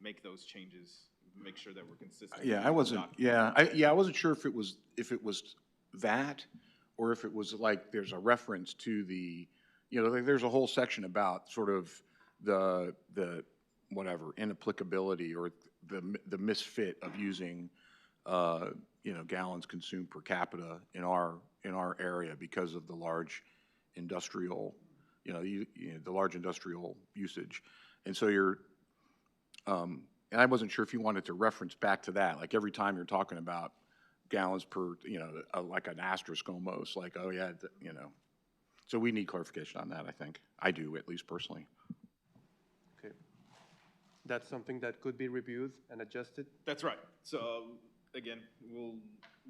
make those changes, make sure that we're consistent. Yeah, I wasn't sure if it was that, or if it was like there's a reference to the, like there's a whole section about sort of the whatever inapplicability or the misfit of using gallons consumed per capita in our area because of the large industrial, the large industrial usage, and so and I wasn't sure if you wanted to reference back to that, like every time you're talking about gallons per, like an asterisk almost, like, oh yeah, So we need clarification on that, I think. I do, at least personally. Okay. That's something that could be reviewed and adjusted? That's right. So again,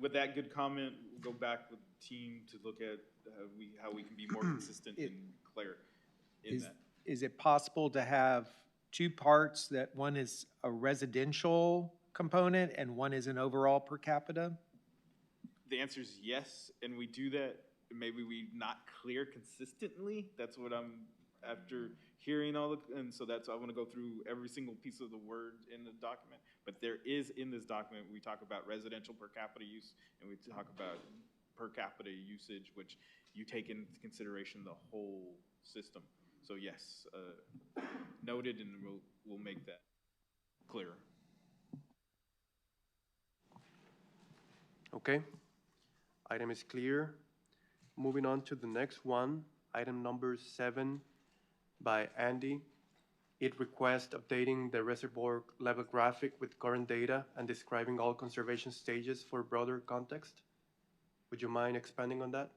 with that good comment, we'll go back with the team to look at how we can be more consistent and clear in that. Is it possible to have two parts, that one is a residential component and one is an overall per capita? The answer is yes, and we do that. Maybe we not clear consistently. That's what I'm after hearing and so I want to go through every single piece of the word in the document. But there is in this document, we talk about residential per capita use, and we talk about per capita usage, which you take into consideration the whole system. So yes, noted, and we'll make that clearer. Okay, item is clear. Moving on to the next one, item number 7 by Andy. It requests updating the reservoir level graphic with current data and describing all conservation stages for broader context. Would you mind expanding on that?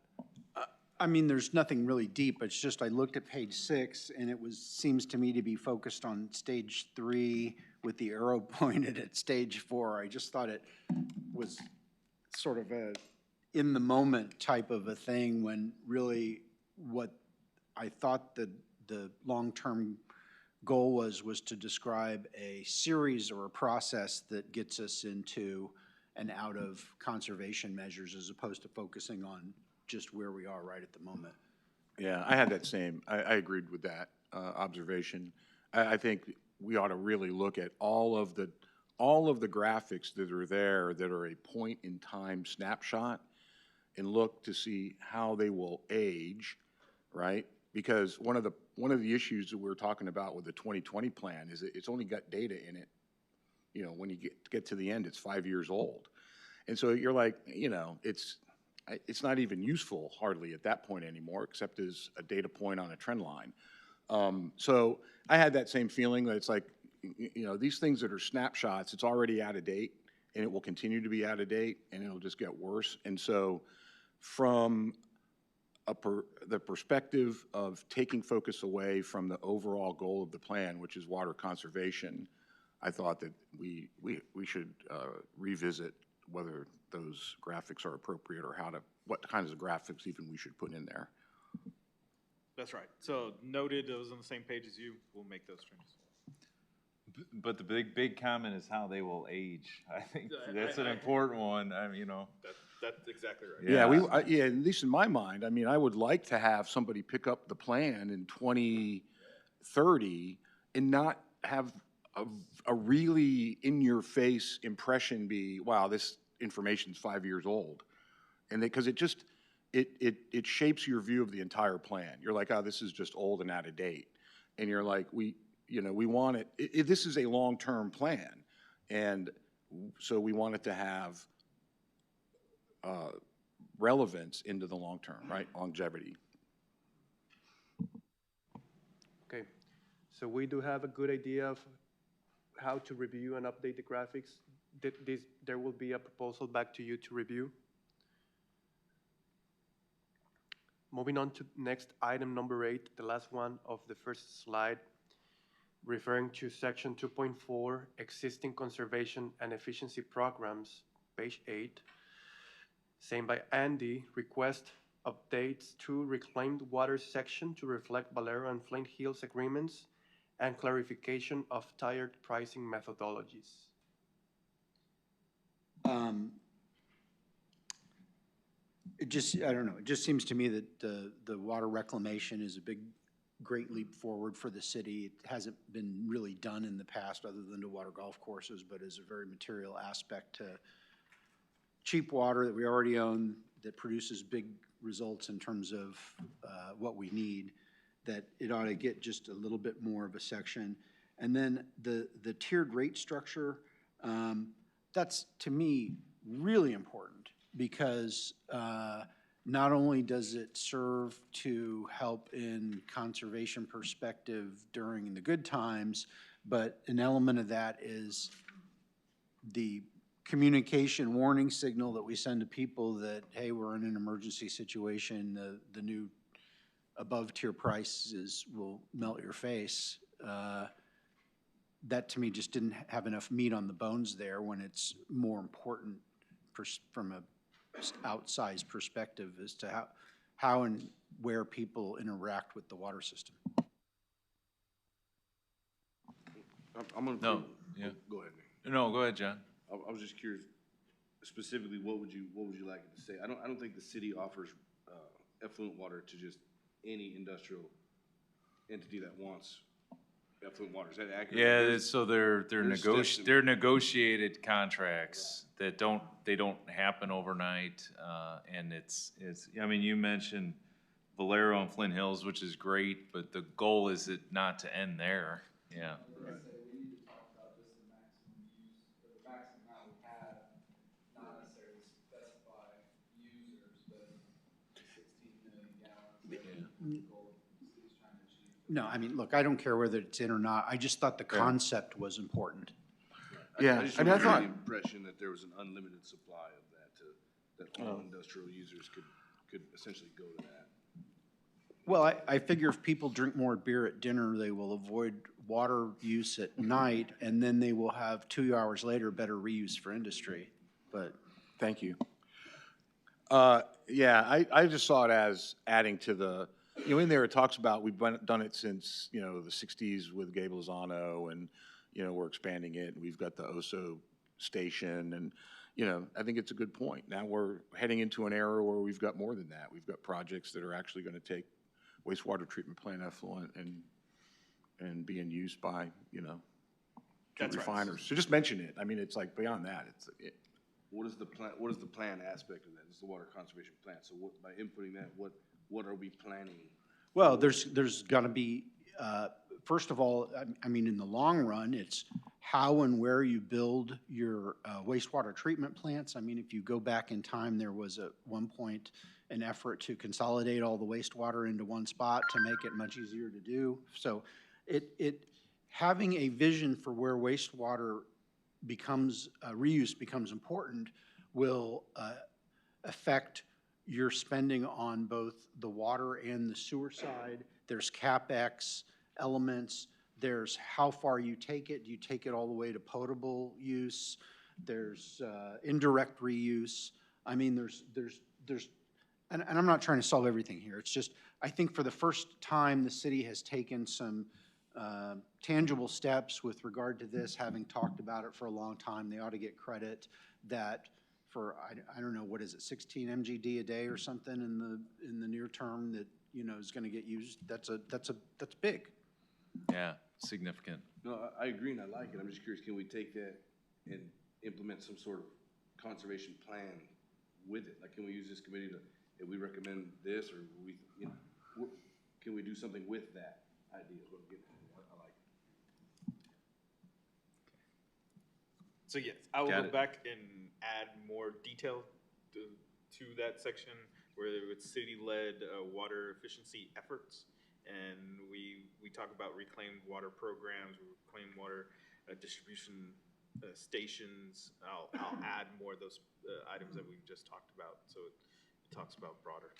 I mean, there's nothing really deep. It's just I looked at page 6 and it seems to me to be focused on stage 3 with the arrow pointed at stage 4. I just thought it was sort of a in the moment type of a thing, when really what I thought the long-term goal was to describe a series or a process that gets us into and out of conservation measures, as opposed to focusing on just where we are right at the moment. Yeah, I had that same, I agreed with that observation. I think we ought to really look at all of the graphics that are there that are a point in time snapshot, and look to see how they will age, right? Because one of the issues that we're talking about with the 2020 plan is that it's only got data in it. When you get to the end, it's 5 years old, and so you're like, it's not even useful hardly at that point anymore, except as a data point on a trend line. So I had that same feeling that it's like, these things that are snapshots, it's already out of date, and it will continue to be out of date, and it'll just get worse. And so from the perspective of taking focus away from the overall goal of the plan, which is water conservation, I thought that we should revisit whether those graphics are appropriate, or what kinds of graphics even we should put in there. That's right. So noted, it was on the same page as you. We'll make those changes. But the big comment is how they will age. I think that's an important one. That's exactly right. Yeah, at least in my mind, I would like to have somebody pick up the plan in 2030 and not have a really in-your-face impression be, wow, this information's 5 years old. And because it just, it shapes your view of the entire plan. You're like, oh, this is just old and out of date. And you're like, we want it, this is a long-term plan. And so we want it to have relevance into the long term, right? Longevity. Okay, so we do have a good idea of how to review and update the graphics. There will be a proposal back to you to review. Moving on to next item number 8, the last one of the first slide, referring to section 2.4, existing conservation and efficiency programs, page 8. Same by Andy, request updates to reclaimed water section to reflect Valero and Flint Hills agreements and clarification of tiered pricing methodologies. It just, I don't know, it just seems to me that the water reclamation is a great leap forward for the city. It hasn't been really done in the past other than to water golf courses, but is a very material aspect to cheap water that we already own that produces big results in terms of what we need, that it ought to get just a little bit more of a section. And then the tiered rate structure, that's to me really important because not only does it serve to help in conservation perspective during the good times, but an element of that is the communication warning signal that we send to people that, hey, we're in an emergency situation, the new above tier prices will melt your face. That to me just didn't have enough meat on the bones there when it's more important from a outsized perspective as to how and where people interact with the water system. I'm gonna. No, yeah. Go ahead, Nick. No, go ahead, John. I was just curious, specifically, what would you like it to say? I don't think the city offers effluent water to just any industrial entity that wants effluent water. Is that accurate? Yeah, so they're steps negotiated contracts that don't happen overnight, and it's, I mean, you mentioned Valero and Flint Hills, which is great, but the goal is it not to end there, yeah. We need to talk about just the maximum use, or the maximum amount we have, not necessarily specify users, but 16 million gallons. The goal the city's trying to achieve. No, I mean, look, I don't care whether it's in or not. I just thought the concept was important. Yeah, I just I mean, I the thought, impression that there was an unlimited supply of that all industrial users could essentially go to that. Well, I figure if people drink more beer at dinner, they will avoid water use at night, and then they will have 2 hours later better reuse for industry, but. thank you. Yeah, I just saw it as adding to the, in there it talks about we've done it since, the 60s with Gabe Lozano, and, we're expanding it, and we've got the OSO station, and, I think it's a good point. Now we're heading into an era where we've got more than that. We've got projects that are actually going to take wastewater treatment plant effluent and being used by, That's right. refiners. So just mention it. I mean, it's like beyond that. What is the plan aspect of that? It's the water conservation plan. So by inputting that, what are we planning? Well, there's got to be, first of all, I mean, in the long run, it's how and where you build your wastewater treatment plants. I mean, if you go back in time, there was at one point an effort to consolidate all the wastewater into one spot to make it much easier to do. So having a vision for where wastewater reuse becomes important will affect your spending on both the water and the sewer side. There's CapEx elements. There's how far you take it. Do you take it all the way to potable use? There's indirect reuse. I mean, there's and I'm not trying to solve everything here. It's just, I think for the first time, the city has taken some tangible steps with regard to this, having talked about it for a long time. They ought to get credit that for, I don't know, what is it, 16 MGD a day or something in the near term that, is going to get used. That's big. Yeah, significant. No, I agree and I like it. I'm just curious, can we take that and implement some sort of conservation plan with it? Like, can we use this committee to, if we recommend this, or we, you know, can we do something with that idea? Is what I'm getting at. I like it. So yes, I will Got go it. back and add more detail to that section where it's city-led water efficiency efforts. And we talk about reclaimed water programs, reclaimed water distribution stations. I'll add more of those items that we've just talked about. So it talks about broader.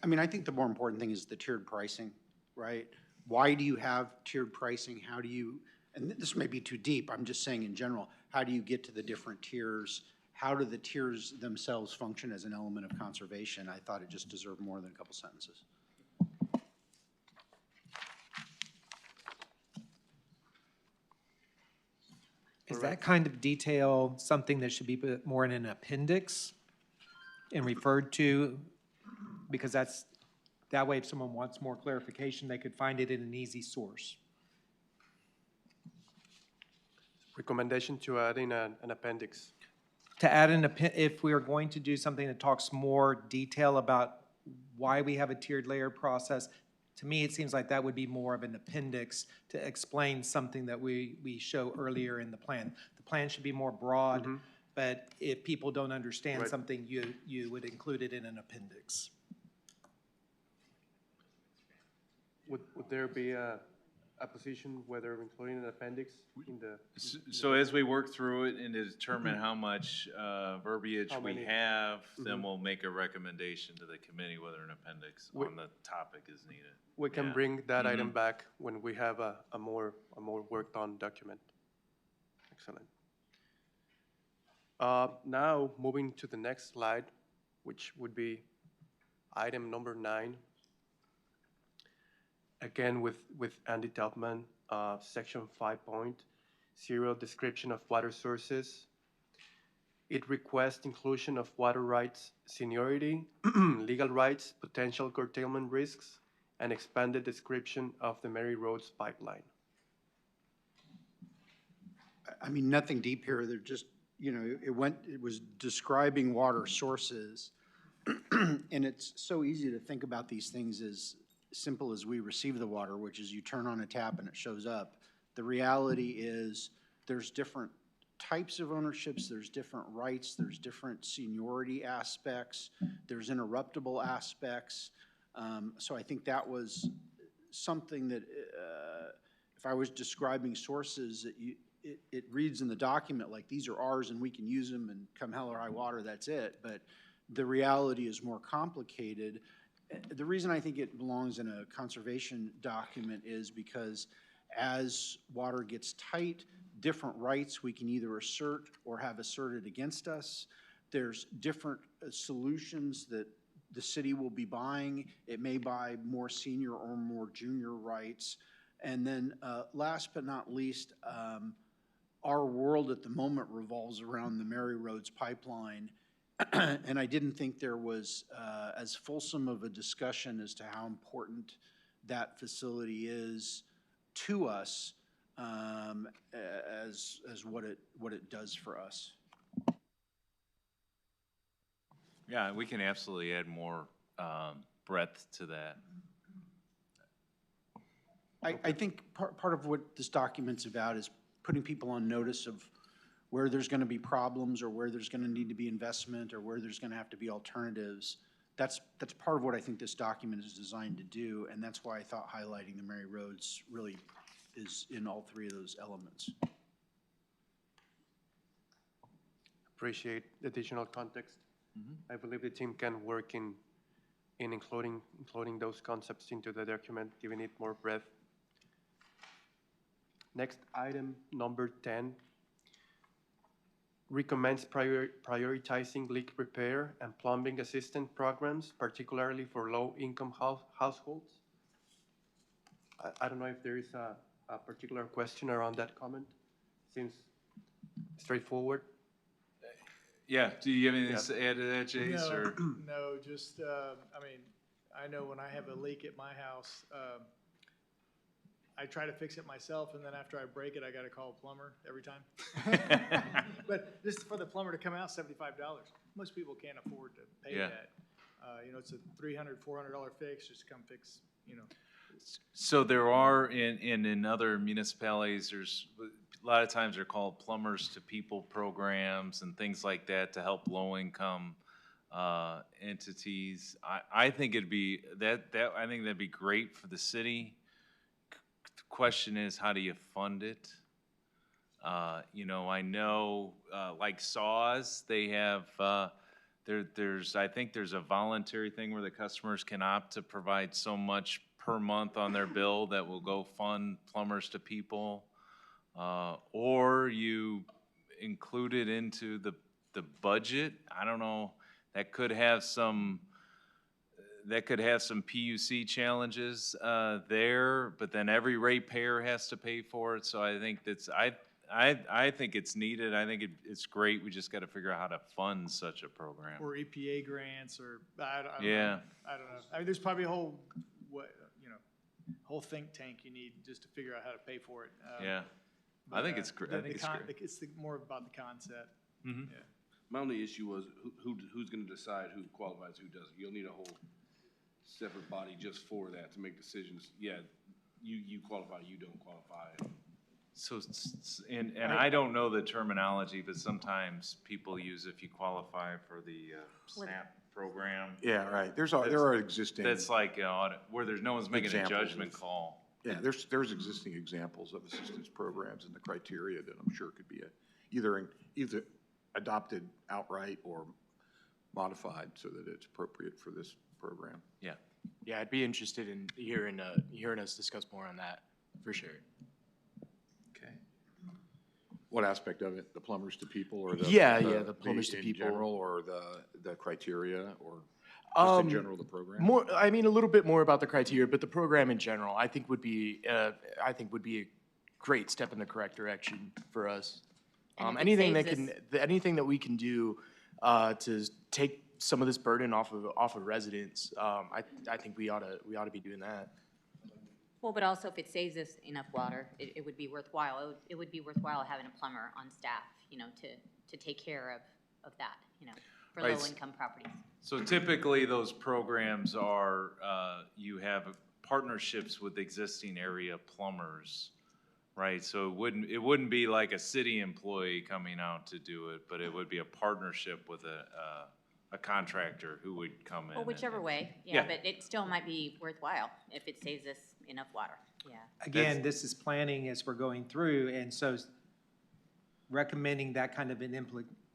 I mean, I think the more important thing is the tiered pricing, right? Why do you have tiered pricing? How do you, and this may be too deep, I'm just saying in general, how do you get to the different tiers? How do the tiers themselves function as an element of conservation? I thought it just deserved more than a couple sentences. Is that kind of detail something that should be put more in an appendix and referred to? Because that way if someone wants more clarification, they could find it in an easy source. Recommendation to add in an appendix. To add if we are going to do something that talks more detail about why we have a tiered layer process, to me, it seems like that would be more of an appendix to explain something that we show earlier in the plan. The plan should be more broad, but if people don't understand something, you would include it in an appendix. Would there be a position whether including an appendix in the? So as we work through it and to determine how much verbiage How we many? have, then we'll make a recommendation to the committee whether an appendix on the topic is needed. We can Yeah. bring that item back when we have a more worked on document. Excellent. Now, moving to the next slide, which would be item number 9. Again, with Andy Taubman, section 5.0, description of water sources. It requests inclusion of water rights seniority, legal rights, potential curtailment risks, and expanded description of the Mary Roads pipeline. I mean, nothing deep here. They're just, you know, it was describing water sources. And it's so easy to think about these things as simple as we receive the water, which is you turn on a tap and it shows up. The reality is there's different types of ownerships, there's different rights, there's different seniority aspects, there's interruptible aspects. So I think that was something that if I was describing sources, it reads in the document like these are ours and we can use them and come hell or high water, that's it. But the reality is more complicated. The reason I think it belongs in a conservation document is because as water gets tight, different rights we can either assert or have asserted against us. There's different solutions that the city will be buying. It may buy more senior or more junior rights. And then last but not least, our world at the moment revolves around the Mary Roads pipeline. And I didn't think there was as fulsome of a discussion as to how important that facility is to us as what it does for us. Yeah, we can absolutely add more breadth to that. I think part of what this document's about is putting people on notice of where there's going to be problems or where there's going to need to be investment or where there's going to have to be alternatives. That's part of what I think this document is designed to do, and that's why I thought highlighting the Mary Roads really is in all three of those elements. Appreciate the additional context. I believe the team can work in including those concepts into the document, giving it more breadth. Next item, number 10, recommends prioritizing leak repair and plumbing assistance programs, particularly for low-income households. I don't know if there is a particular question around that comment. Seems straightforward. Yeah, do you have anything to add to that, Jace? No, Or? no, just, I mean, I know when I have a leak at my house, I try to fix it myself, and then after I break it, I gotta call a plumber every time. But just for the plumber to come out, $75. Most people can't afford to pay Yeah. that. You know, it's a $300, $400 fix just to come fix, you know. So there are, in other municipalities, there's, a lot of times they're called plumbers to people programs and things like that to help low-income entities. I think it'd be, I think that'd be great for the city. The question is, how do you fund it? You know, I know, like SAWS, they have, I think there's a voluntary thing where the customers can opt to provide so much per month on their bill that will go fund plumbers to people. Or you include it into the budget. I don't know, that could have some PUC challenges there, but then every ratepayer has to pay for it. So I think I think it's needed. I think it's great. We just got to figure out how to fund such a program. Or EPA grants, or, I don't Yeah. know. I don't know. I mean, there's probably a whole, whole think tank you need just to figure out how to pay for it. Yeah. I think it's great. I think it's great. It's more about the concept. Mhm. Yeah. My only issue was who's gonna decide who qualifies, who doesn't? You'll need a whole separate body just for that to make decisions. Yeah, you qualify, you don't qualify. So, and I don't know the terminology, but sometimes people use if you qualify for the SNAP program. Yeah, right. There are existing. That's like audit, where no one's making a Examples judgment of- call. Yeah, there's existing examples of assistance programs and the criteria that I'm sure could be either adopted outright or modified so that it's appropriate for this program. Yeah. Yeah, I'd be interested in hearing us discuss more on that, for sure. Okay. What aspect of it? The plumbers to people or the? Yeah, the plumbers to in people. general, or the criteria, or just in general the program? I mean, a little bit more about the criteria, but the program in general, I think would be a great step in the correct direction for us. And if it Anything saves anything that we can do to take some of this burden off of residents, I think we ought to be doing that. Well, but also if it saves us enough water, it would be worthwhile. It would be worthwhile having a plumber on staff, you know, to take care of that, you know, for Right. low-income properties. So typically, those programs are, you have partnerships with existing area plumbers, right? So it wouldn't be like a city employee coming out to do it, but it would be a partnership with a contractor who would come in. Well, whichever way, Yeah. yeah, but it still might be worthwhile if it saves us enough water, yeah. Again, this is planning as we're going through, and so recommending that kind of an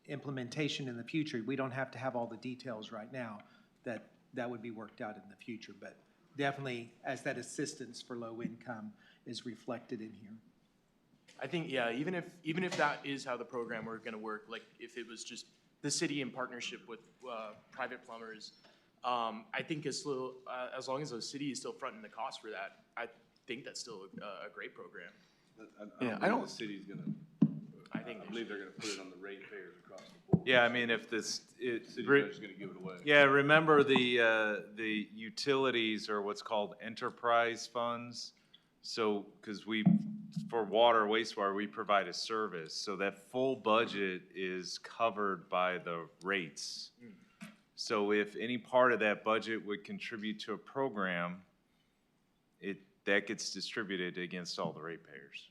implementation in the future, we don't have to have all the details right now, that would be worked out in the future, but definitely as that assistance for low income is reflected in here. I think, yeah, even if that is how the program were gonna work, like if it was just the city in partnership with private plumbers, I think as long as the city is still fronting the cost for that, I think that's still a great program. I don't think the city's gonna, I think I believe they're gonna put it on the ratepayers across the board. Yeah, I mean, if The city's just gonna give it away. Yeah, remember the utilities are what's called enterprise funds. So, because for water, wastewater, we provide a service, so that full budget is covered by the rates. So if any part of that budget would contribute to a program, that gets distributed against all the ratepayers.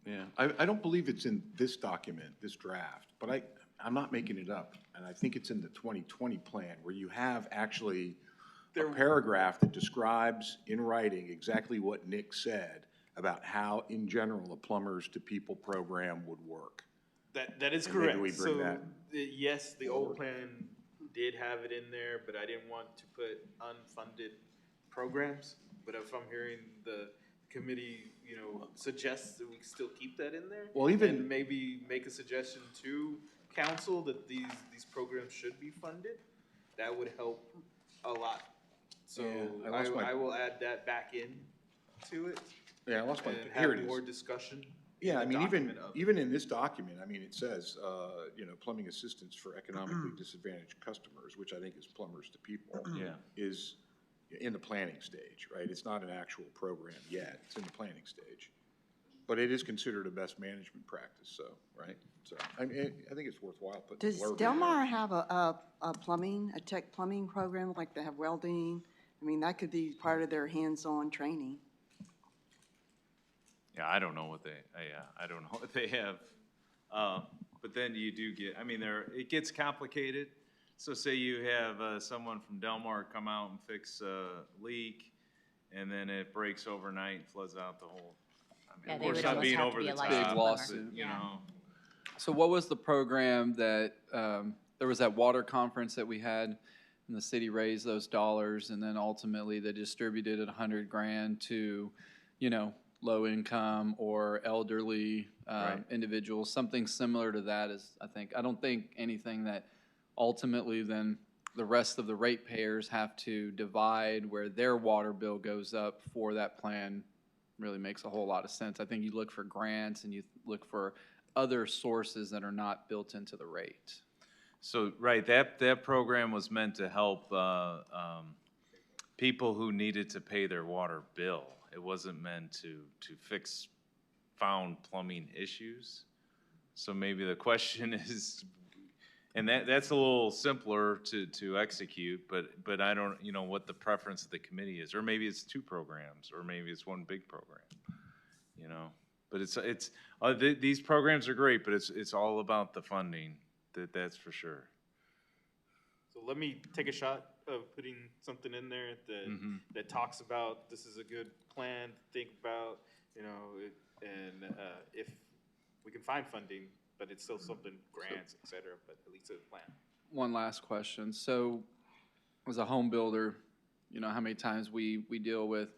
Yeah, I don't believe it's in this document, this draft, but I'm not making it up. And I think it's in the 2020 plan where you have actually a paragraph that describes in writing exactly what Nick said about how, in general, a plumbers to people program would work. That is And maybe correct. we bring So, that yes, the old plan did have it in there, but I didn't want to put unfunded programs. But if I'm hearing the committee, suggests that we still keep that in there. Well, even- and maybe make a suggestion to council that these programs should be funded, that would help a lot. So Yeah, I lost my- I will add that back in to it. Yeah, I lost my, And here it have is. more discussion. Yeah, I in the mean, document of it. even in this document, I mean, it says, plumbing assistance for economically disadvantaged customers, which I think is plumbers to people. Yeah. Is in the planning stage, right? It's not an actual program yet, it's in the planning stage. But it is considered a best management practice, so, right? So, I mean, I think it's worthwhile putting. Does Del Mar have a plumbing, a tech plumbing program, like they have welding? I mean, that could be part of their hands-on training. Yeah, I don't know what they, I don't know what they have. But then you do get, I mean, it gets complicated. So say you have someone from Del Mar come out and fix a leak, and then it breaks overnight and floods out the whole. I mean, Yeah, of they course, would not almost being have to over be the a top, licensed but, lawsuit. you know. So what was the program that, there was that water conference that we had, and the city raised those dollars, and then ultimately they distributed it $100,000 to, you know, low income or elderly Right. individuals, something similar to that is, I don't think anything that ultimately then the rest of the ratepayers have to divide where their water bill goes up for that plan really makes a whole lot of sense. I think you look for grants and you look for other sources that are not built into the rate. So, right, that program was meant to help people who needed to pay their water bill. It wasn't meant to fix found plumbing issues. So maybe the question is, and that's a little simpler to execute, but I don't, you know, what the preference of the committee is, or maybe it's two programs, or maybe it's one big program, you know. But these programs are great, but it's all about the funding, that's for sure. So let me take a shot of putting something in there that talks about, this is a good plan to think about, you know, and if we can find funding, but it's still something, grants, et cetera, but at least a plan. One last question. So as a home builder, you know, how many times we deal with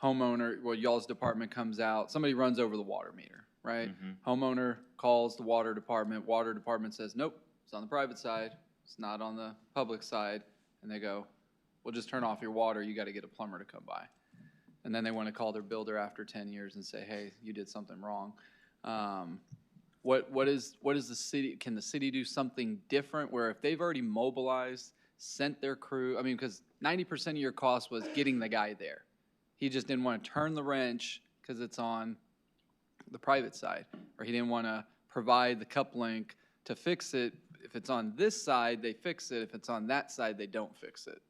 homeowner, well, y'all's department comes out, somebody runs over the water meter, right? Homeowner calls the water department says, nope, it's on the private side, it's not on the public side, and they go, we'll just turn off your water, you gotta get a plumber to come by. And then they wanna call their builder after 10 years and say, hey, you did something wrong. What is the city, can the city do something different where if they've already mobilized, sent their crew, I mean, because 90% of your cost was getting the guy there. He just didn't want to turn the wrench because it's on the private side, or he didn't want to provide the cup link to fix it. If it's on this side, they fix it. If it's on that side, they don't fix it.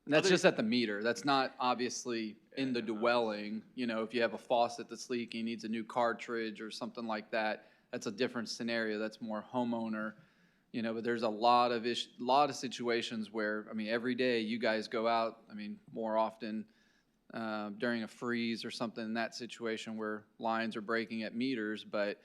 And that's just at the meter. That's not obviously in the dwelling. You know, if you have a faucet that's leaking, needs a new cartridge or something like that, that's a different scenario. That's more homeowner. You know, but there's a lot of situations where, I mean, every day you guys go out, I mean, more often during a freeze or something in that situation where lines are breaking at meters, but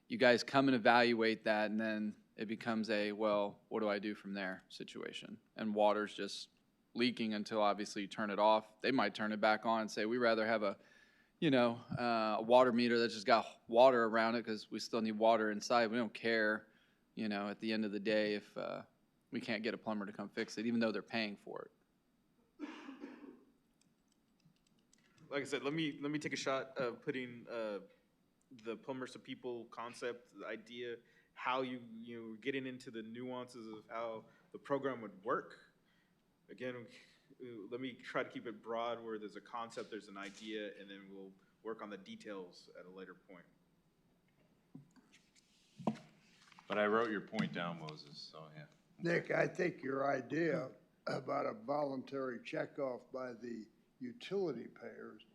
you guys come and evaluate that, and then it becomes a, well, what do I do from there situation? And water's just leaking until obviously you turn it off. They might turn it back on and say, we'd rather have a, you know, a water meter that's just got water around it because we still need water inside. We don't care. You know, at the end of the day, if we can't get a plumber to come fix it, even though they're paying for it. Like I said, let me take a shot of putting the plumbers to people concept, the idea, how you getting into the nuances of how the program would work. Again, let me try to keep it broad where there's a concept, there's an idea, and then we'll work on the details at a later point. But I wrote your point down, Moses, so yeah. Nick, I think your idea about a voluntary checkoff by the utility payers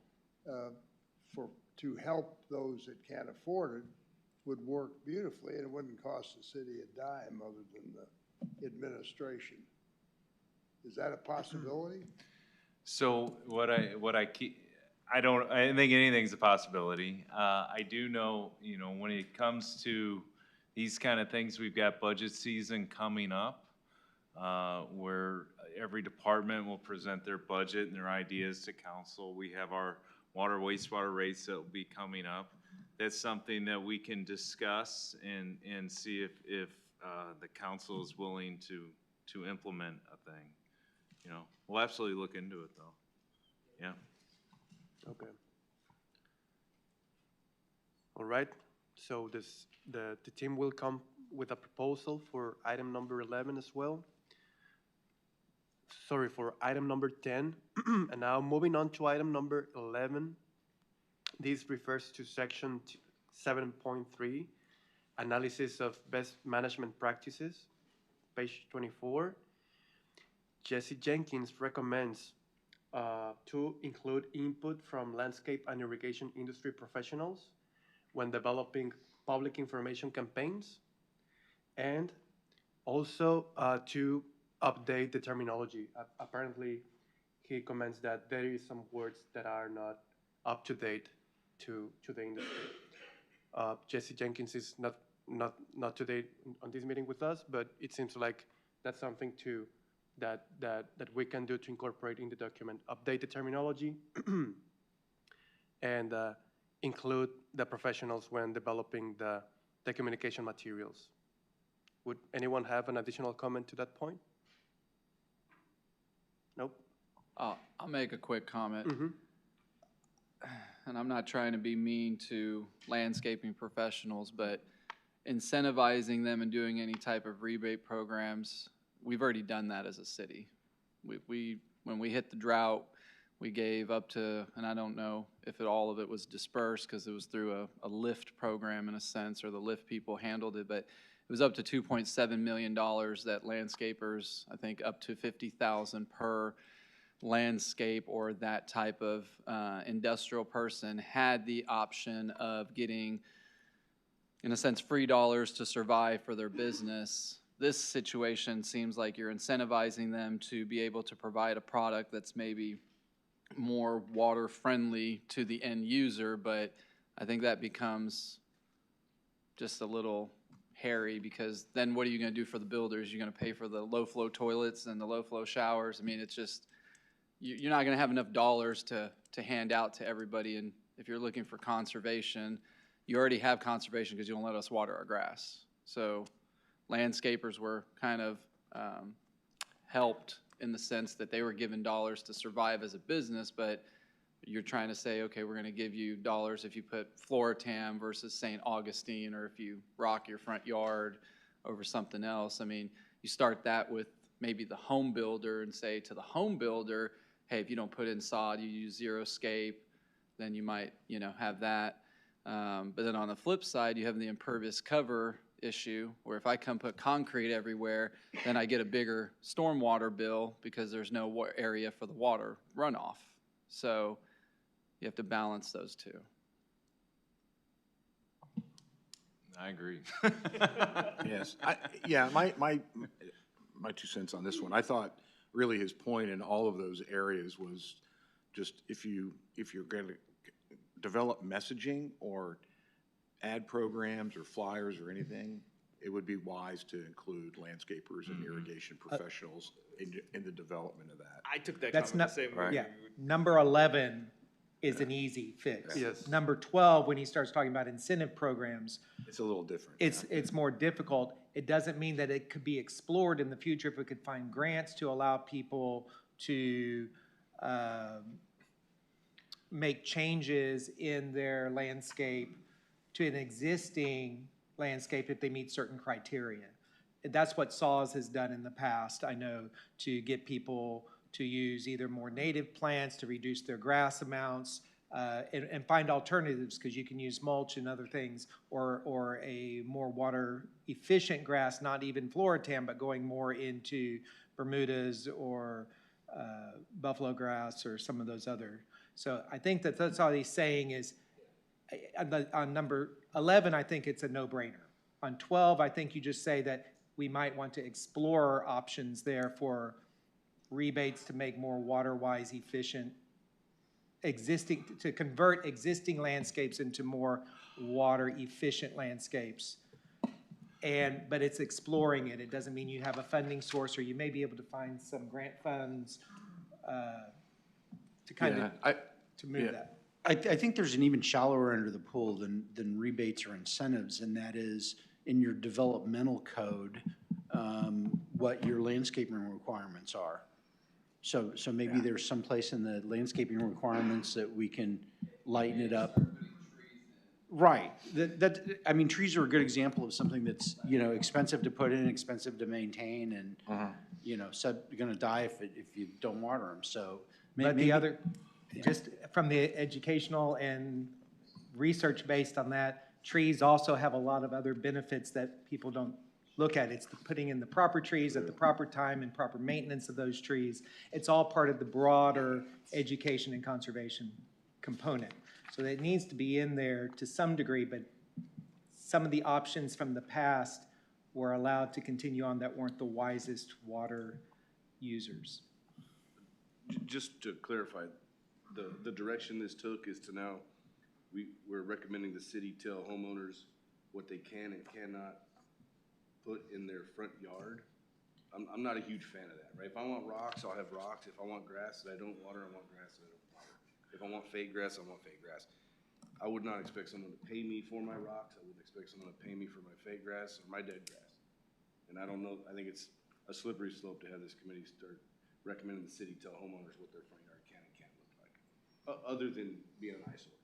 to help those that can't afford it would work beautifully, and it wouldn't cost the city a dime other than the administration. Is that a possibility? So I think anything's a possibility. I do know, you know, when it comes to these kind of things, we've got budget season coming up, where every department will present their budget and their ideas to council. We have our water, wastewater rates that will be coming up. That's something that we can discuss and see if the council is willing to implement a thing. You know, we'll absolutely look into it though. Yeah. Okay. All right. So the team will come with a proposal for item number 11 as well. sorry, for item number 10. And now moving on to item number 11. This refers to section 7.3, analysis of best management practices, page 24. Jesse Jenkins recommends to include input from landscape and irrigation industry professionals when developing public information campaigns, and also to update the terminology. Apparently, he comments that there is some words that are not up to date to the industry. Jesse Jenkins is not today on this meeting with us, but it seems like that's something that we can do to incorporate in the document. Update the terminology and include the professionals when developing the communication materials. Would anyone have an additional comment to that point? Nope. I'll make a quick comment. Mm-hmm. And I'm not trying to be mean to landscaping professionals, but incentivizing them and doing any type of rebate programs, we've already done that as a city. When we hit the drought, we gave up to, and I don't know if all of it was dispersed because it was through a LIFT program in a sense, or the LIFT people handled it, but it was up to $2.7 million that landscapers, I think up to $50,000 per landscape or that type of industrial person had the option of getting, in a sense, free dollars to survive for their business. This situation seems like you're incentivizing them to be able to provide a product that's maybe more water friendly to the end user, but I think that becomes just a little hairy, because then what are you going to do for the builders? You're going to pay for the low flow toilets and the low flow showers. I mean, it's just, you're not going to have enough dollars to hand out to everybody. And if you're looking for conservation, you already have conservation because you won't let us water our grass. So landscapers were kind of helped in the sense that they were given dollars to survive as a business, but you're trying to say, okay, we're going to give you dollars if you put Floratam versus St. Augustine, or if you rock your front yard over something else. I mean, you start that with maybe the home builder and say to the home builder, hey, if you don't put in sod, you use Xeriscape, then you might, have that. But then on the flip side, you have the impervious cover issue, where if I come put concrete everywhere, then I get a bigger stormwater bill because there's no area for the water runoff. So you have to balance those two. I agree. Yes, my 2 cents on this one. I thought really his point in all of those areas was just if you're going to develop messaging or ad programs or flyers or anything, it would be wise to include landscapers and irrigation professionals in the development of that. I took that That's comment not, the same way. yeah. Number 11 is an easy fix. Yes. Number 12, when he starts talking about incentive programs, It's a little different. it's more difficult. It doesn't mean that it could be explored in the future if we could find grants to allow people to make changes in their landscape to an existing landscape if they meet certain criteria. That's what SAWS has done in the past, I know, to get people to use either more native plants to reduce their grass amounts, and find alternatives, because you can use mulch and other things, or a more water efficient grass, not even Floratam, but going more into Bermudas or buffalo grass or some of those other. So I think that's all he's saying is, on number 11, I think it's a no-brainer. On 12, I think you just say that we might want to explore options there for rebates to make more water-wise efficient to convert existing landscapes into more water-efficient landscapes. But it's exploring it. It doesn't mean you have a funding source, or you may be able to find some grant funds to kind of to move that. I think there's an even shallower end of the pool than rebates or incentives, and that is in your developmental code, what your landscaping requirements are. So maybe there's some place in the landscaping requirements that we can lighten it up. Right, I mean, trees are a good example of something that's, you know, expensive to put in, expensive to maintain, and, you know, so you're gonna die if you don't water them, so. But maybe- the other, just from the educational and research based on that, trees also have a lot of other benefits that people don't look at. It's the putting in the proper trees at the proper time and proper maintenance of those trees. It's all part of the broader education and conservation component. So it needs to be in there to some degree, but some of the options from the past were allowed to continue on that weren't the wisest water users. Just to clarify, the direction this took is to now, we're recommending the city tell homeowners what they can and cannot put in their front yard. I'm not a huge fan of that, right? If I want rocks, I'll have rocks. If I want grass that I don't water, I want grass that I don't water. If I want fake grass, I want fake grass. I would not expect someone to pay me for my rocks. I wouldn't expect someone to pay me for my fake grass or my dead grass. And I don't know, I think it's a slippery slope to have this committee start recommending the city tell homeowners what their front yard can and can't look like, other than being an eyesore.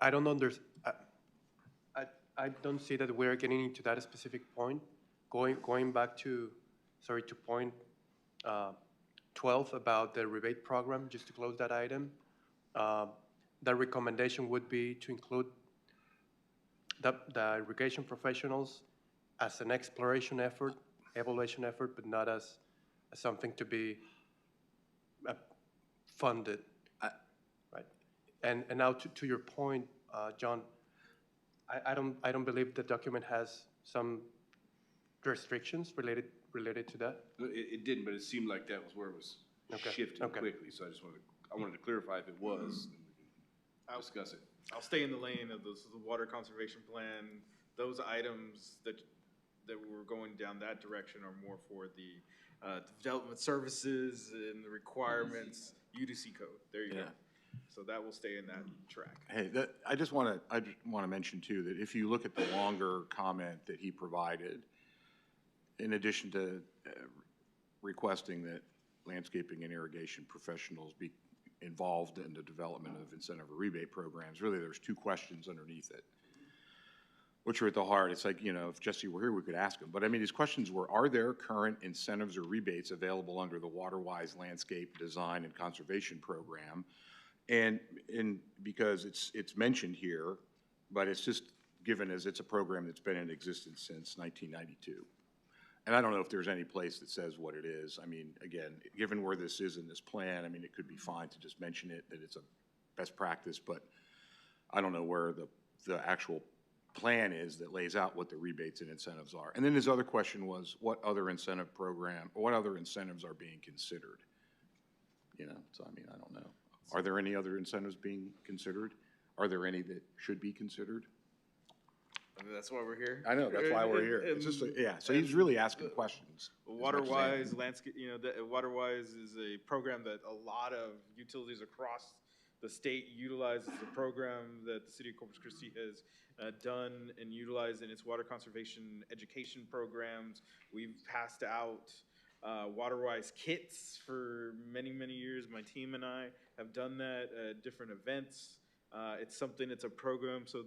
I don't I don't see that we're getting into that specific point. Going back to, sorry, to point 12 about the rebate program, just to close that item. The recommendation would be to include the irrigation professionals as an exploration effort, evaluation effort, but not as something to be funded. Right. And now to your point, John, I don't believe the document has some restrictions related to that. It didn't, but it seemed like that was where it was shifting quickly. So I wanted to clarify if it was, then we can discuss it. I'll stay in the lane of the water conservation plan. Those items that were going down that direction are more for the development services and the requirements, UDC code. There you go. So that will stay in that track. Hey, I just want to mention too, that if you look at the longer comment that he provided, in addition to requesting that landscaping and irrigation professionals be involved in the development of incentive or rebate programs, really there's two questions underneath it, which are at the heart. It's like, you know, if Jesse were here, we could ask him. But I mean, his questions were, are there current incentives or rebates available under the WaterWise Landscape Design and Conservation Program? And because it's mentioned here, but it's just given as it's a program that's been in existence since 1992. And I don't know if there's any place that says what it is. I mean, again, given where this is in this plan, I mean, it could be fine to just mention it, that it's a best practice, but I don't know where the actual plan is that lays out what the rebates and incentives are. And then his other question was, what other incentive program, or what other incentives are being considered? You know, so I mean, I don't know. Are there any other incentives being considered? Are there any that should be considered? I mean, that's why we're here. I know, that's why we're here. It's just, so he's really asking questions. WaterWise landscape, you know, WaterWise is a program that a lot of utilities across the state utilizes. The program that the city of Corpus Christi has done and utilized in its water conservation education programs. We've passed out WaterWise kits for many, many years. My team and I have done that at different events. It's something, it's a program, so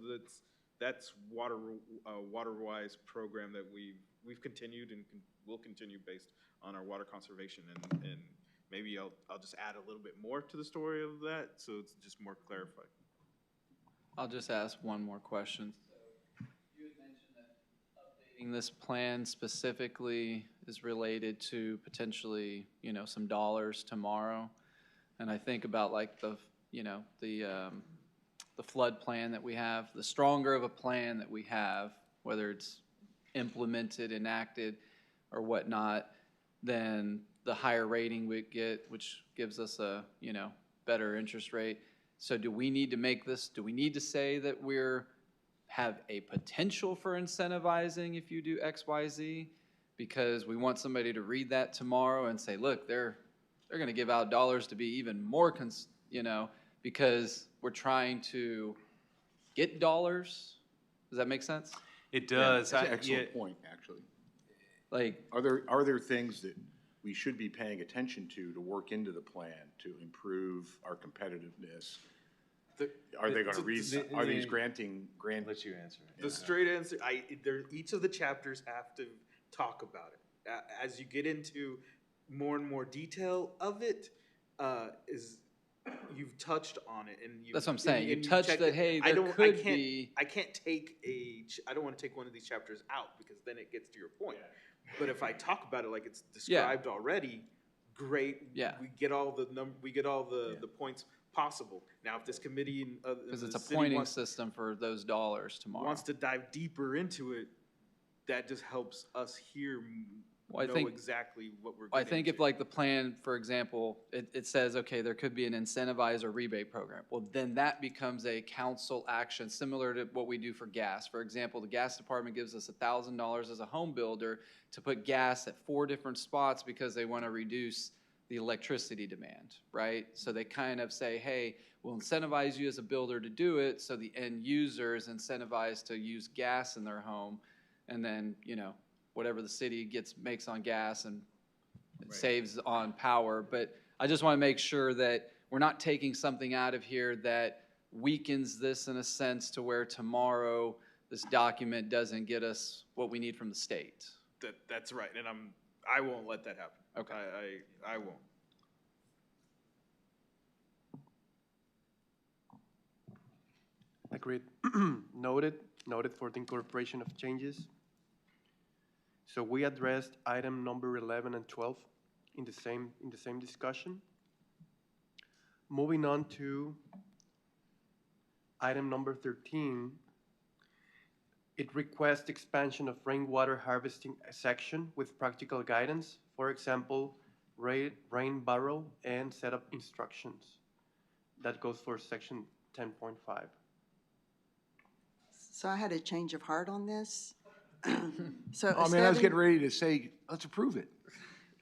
that's WaterWise program that we've continued and will continue based on our water conservation, and maybe I'll just add a little bit more to the story of that, so it's just more clarified. I'll just ask one more question. So you had mentioned that updating this plan specifically is related to potentially, you know, some dollars tomorrow. And I think about like the flood plan that we have, the stronger of a plan that we have, whether it's implemented, enacted, or whatnot, then the higher rating we get, which gives us a, you know, better interest rate. So do we need to make this, do we need to say that have a potential for incentivizing if you do X, Y, Z? Because we want somebody to read that tomorrow and say, look, they're going to give out dollars to be even more, you know, because we're trying to get dollars. Does that make sense? It does. That's an excellent point, actually. Like, are there things that we should be paying attention to work into the plan to improve our competitiveness? Are they gonna are these granting? Let you answer. The straight answer, each of the chapters have to talk about it. As you get into more and more detail of it, you've touched on it and you. That's what I'm saying. You and touched checked that, it. hey, I there don't- could I can't- be. I can't take I don't want to take one of these chapters out because then it gets to your point. But if I talk about it like it's described already, great. Yeah. We get all the points possible. Now, if this committee and Because it's the a city pointing wants- system for those dollars tomorrow. wants to dive deeper into it, that just helps us here Well, I know think- exactly what we're I getting think if into. like the plan, for example, it says, okay, there could be an incentivize or rebate program. Well, then that becomes a council action, similar to what we do for gas. For example, the gas department gives us $1,000 as a home builder to put gas at 4 different spots because they want to reduce the electricity demand, right? So they kind of say, hey, we'll incentivize you as a builder to do it, so the end user is incentivized to use gas in their home, and then, whatever the city makes on gas and saves on power. But I just want to make sure that we're not taking something out of here that weakens this in a sense to where tomorrow this document doesn't get us what we need from the state. That's right, and I won't let that happen. Okay. I won't. Agreed. Noted for the incorporation of changes. So we addressed item number 11 and 12 in the same discussion. Moving on to item number 13, it requests expansion of rainwater harvesting section with practical guidance. For example, rain barrel and setup instructions. That goes for section 10.5. So I had a change of heart on this. So Oh, man, I was Esteban- getting ready to say, let's approve it.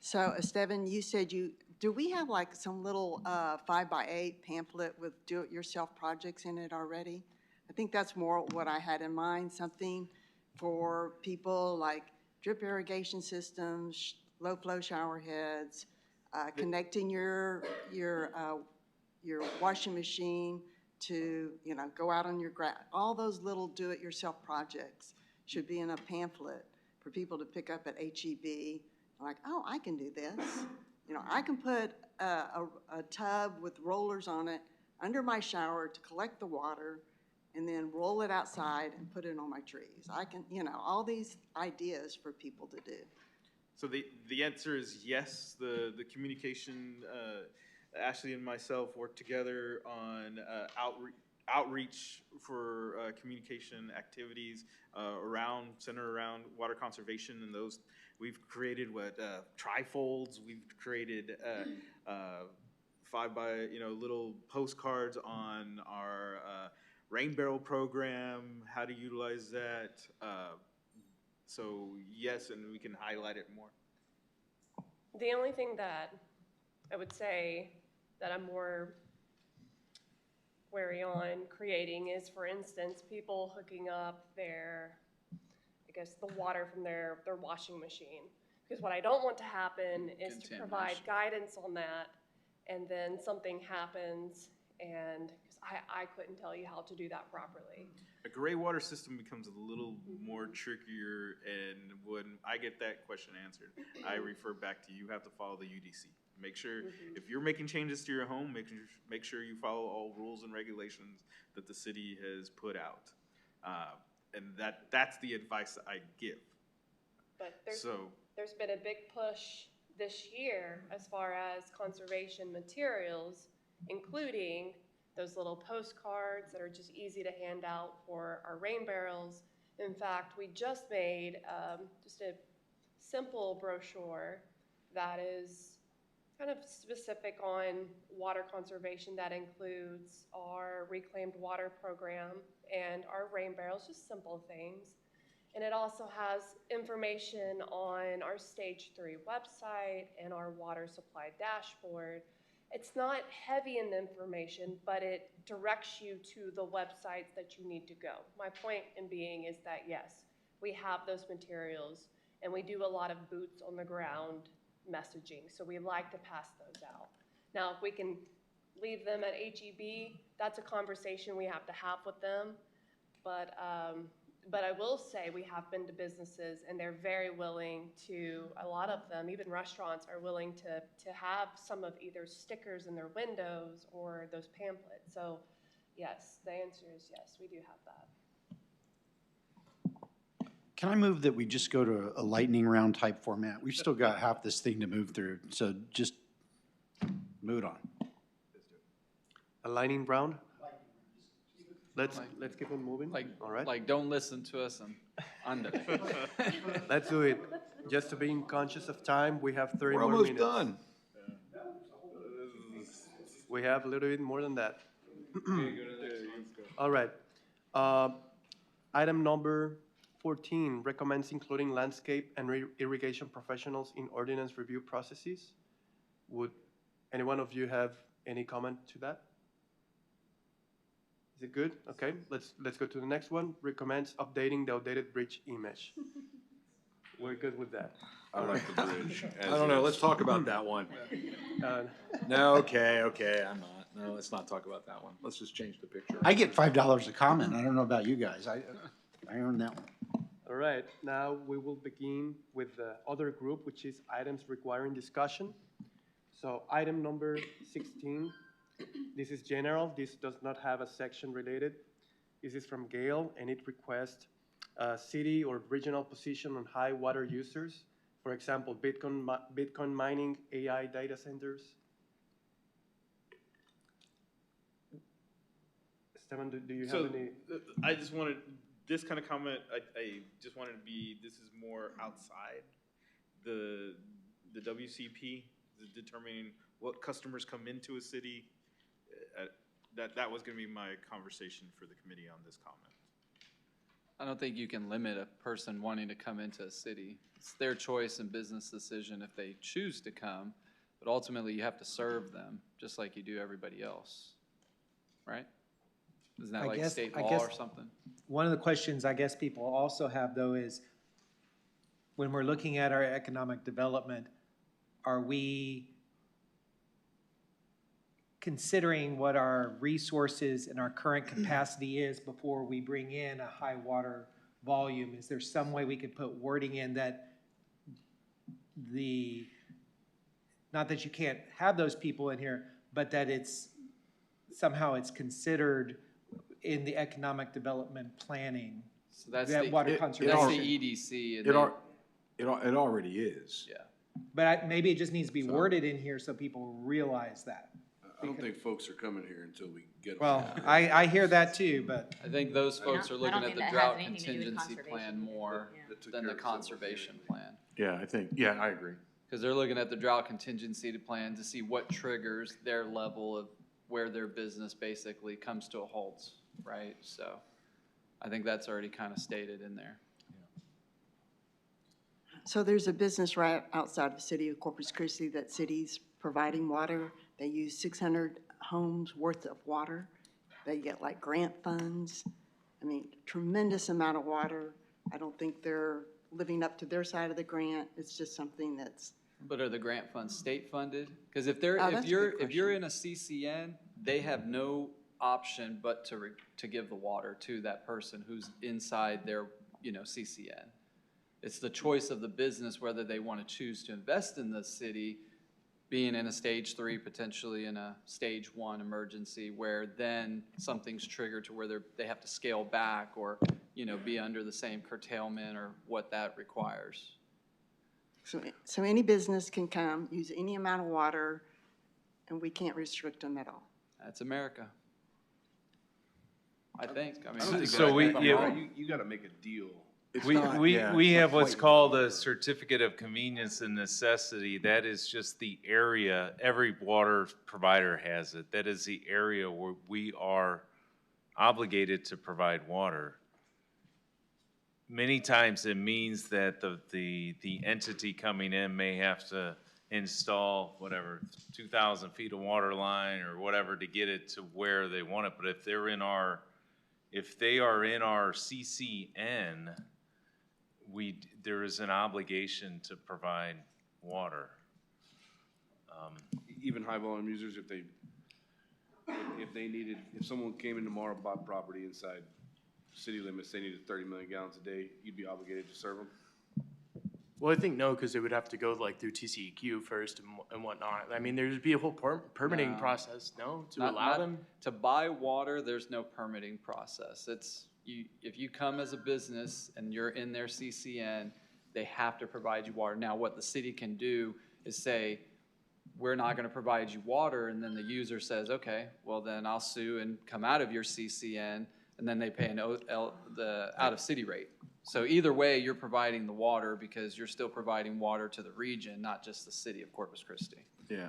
So Esteban, you said do we have like some little 5x8 pamphlet with do-it-yourself projects in it already? I think that's more what I had in mind, something for people like drip irrigation systems, low flow shower heads, connecting your washing machine to, go out on your grass. All those little do-it-yourself projects should be in a pamphlet for people to pick up at HEB. Like, oh, I can do this. I can put a tub with rollers on it under my shower to collect the water and then roll it outside and put it on my trees. I can, all these ideas for people to do. So the answer is yes. The communication, Ashley and myself worked together on outreach for communication activities centered around water conservation, and those we've created trifolds. We've created 5 by little postcards on our rain barrel program, how to utilize that. So yes, and we can highlight it more. The only thing that I would say that I'm more wary on creating is, for instance, people hooking up the water from their washing machine. Because what I don't want to happen is to provide guidance on that, and then something happens, and I couldn't tell you how to do that properly. A gray water system becomes a little more trickier, and when I get that question answered, I refer back to you have to follow the UDC. Make sure, if you're making changes to your home, make sure you follow all rules and regulations that the city has put out. And that's the advice that I give. But there's been a big push this year as far as conservation materials, including those little postcards that are just easy to hand out for our rain barrels. In fact, we just made just a simple brochure that is kind of specific on water conservation that includes our reclaimed water program and our rain barrels, just simple things. And it also has information on our Stage 3 website and our water supply dashboard. It's not heavy in information, but it directs you to the websites that you need to go. My point in being is that, yes, we have those materials, and we do a lot of boots on the ground messaging, so we like to pass those out. Now, if we can leave them at HEB, that's a conversation we have to have with them. But I will say we have been to businesses and they're very willing to, a lot of them, even restaurants are willing to have some of either stickers in their windows or those pamphlets. So yes, the answer is yes, we do have that. Can I move that we just go to a lightning round type format? We've still got half this thing to move through, so just move it on. A lightning round? Let's keep on moving. All right. Like, don't listen to us and under. Let's do it. Just to being conscious of time, we have 30 We're more almost minutes. done. We have a little bit more than that. All right. Item number 14, recommends including landscape and irrigation professionals in ordinance review processes. Would any one of you have any comment to that? Is it good? Okay, let's go to the next one. Recommends updating the outdated bridge image. We're good with that. I like the bridge. I don't know, let's talk about that one. No, okay, I'm not. No, let's not talk about that one. Let's just change the picture. I get $5 a comment. I don't know about you guys. I earned that one. All right, now we will begin with the other group, which is items requiring discussion. So item number 16, this is general. This does not have a section related. This is from Gail, and it requests city or regional position on high water users. For example, Bitcoin mining, AI data centers. Esteban, do you have any? I just wanted, this kind of comment, I just wanted to be, this is more outside the WCP, determining what customers come into a city. That was going to be my conversation for the committee on this comment. I don't think you can limit a person wanting to come into a city. It's their choice and business decision if they choose to come, but ultimately you have to serve them just like you do everybody else, right? Isn't that like state law or something? One of the questions I guess people also have though is, when we're looking at our economic development, are we considering what our resources and our current capacity is before we bring in a high water volume? Is there some way we could put wording in that not that you can't have those people in here, but that somehow it's considered in the economic development planning? So that's that water conservation. That's the EDC. And It already is. Yeah. But maybe it just needs to be worded in here so people realize that. I don't think folks are coming here until we get. Well, I hear that too, but. I think those folks are I looking don't at think the that has drought anything to do with contingency conservation. plan more Yeah. than the conservation plan. Yeah, I agree. Because they're looking at the drought contingency plan to see what triggers their level of where their business basically comes to a halt, right? So I think that's already kind of stated in there. So there's a business right outside the city of Corpus Christi that city's providing water. They use 600 homes worth of water. They get like grant funds. I mean, tremendous amount of water. I don't think they're living up to their side of the grant. It's just something that's. But are the grant funds state funded? Because if you're in a CCN, they have no option but to give the water to that person who's inside their CCN. It's the choice of the business whether they want to choose to invest in the city, being in a stage 3, potentially in a stage 1 emergency, where then something's triggered to where they have to scale back or be under the same curtailment or what that requires. So any business can come, use any amount of water, and we can't restrict them at all. That's America. I think. I mean, You got to make a deal. We have what's called a certificate of convenience and necessity. That is just the area, every water provider has it. That is the area where we are obligated to provide water. Many times it means that the entity coming in may have to install 2,000 feet of water line or whatever to get it to where they want it. But if they are in our CCN, there is an obligation to provide water. Even high volume users, if someone came in tomorrow, bought property inside city limits, they needed 30 million gallons a day, you'd be obligated to serve them? Well, I think no, because it would have to go like through TCEQ first and whatnot. I mean, there'd be a whole permitting No. process, no, to Not- allow not- them? To buy water, there's no permitting process. If you come as a business and you're in their CCN, they have to provide you water. Now, what the city can do is say, we're not gonna provide you water, and then the user says, okay, well then I'll sue and come out of your CCN, and then they pay the out-of-city rate. So either way, you're providing the water because you're still providing water to the region, not just the city of Corpus Christi. Yeah,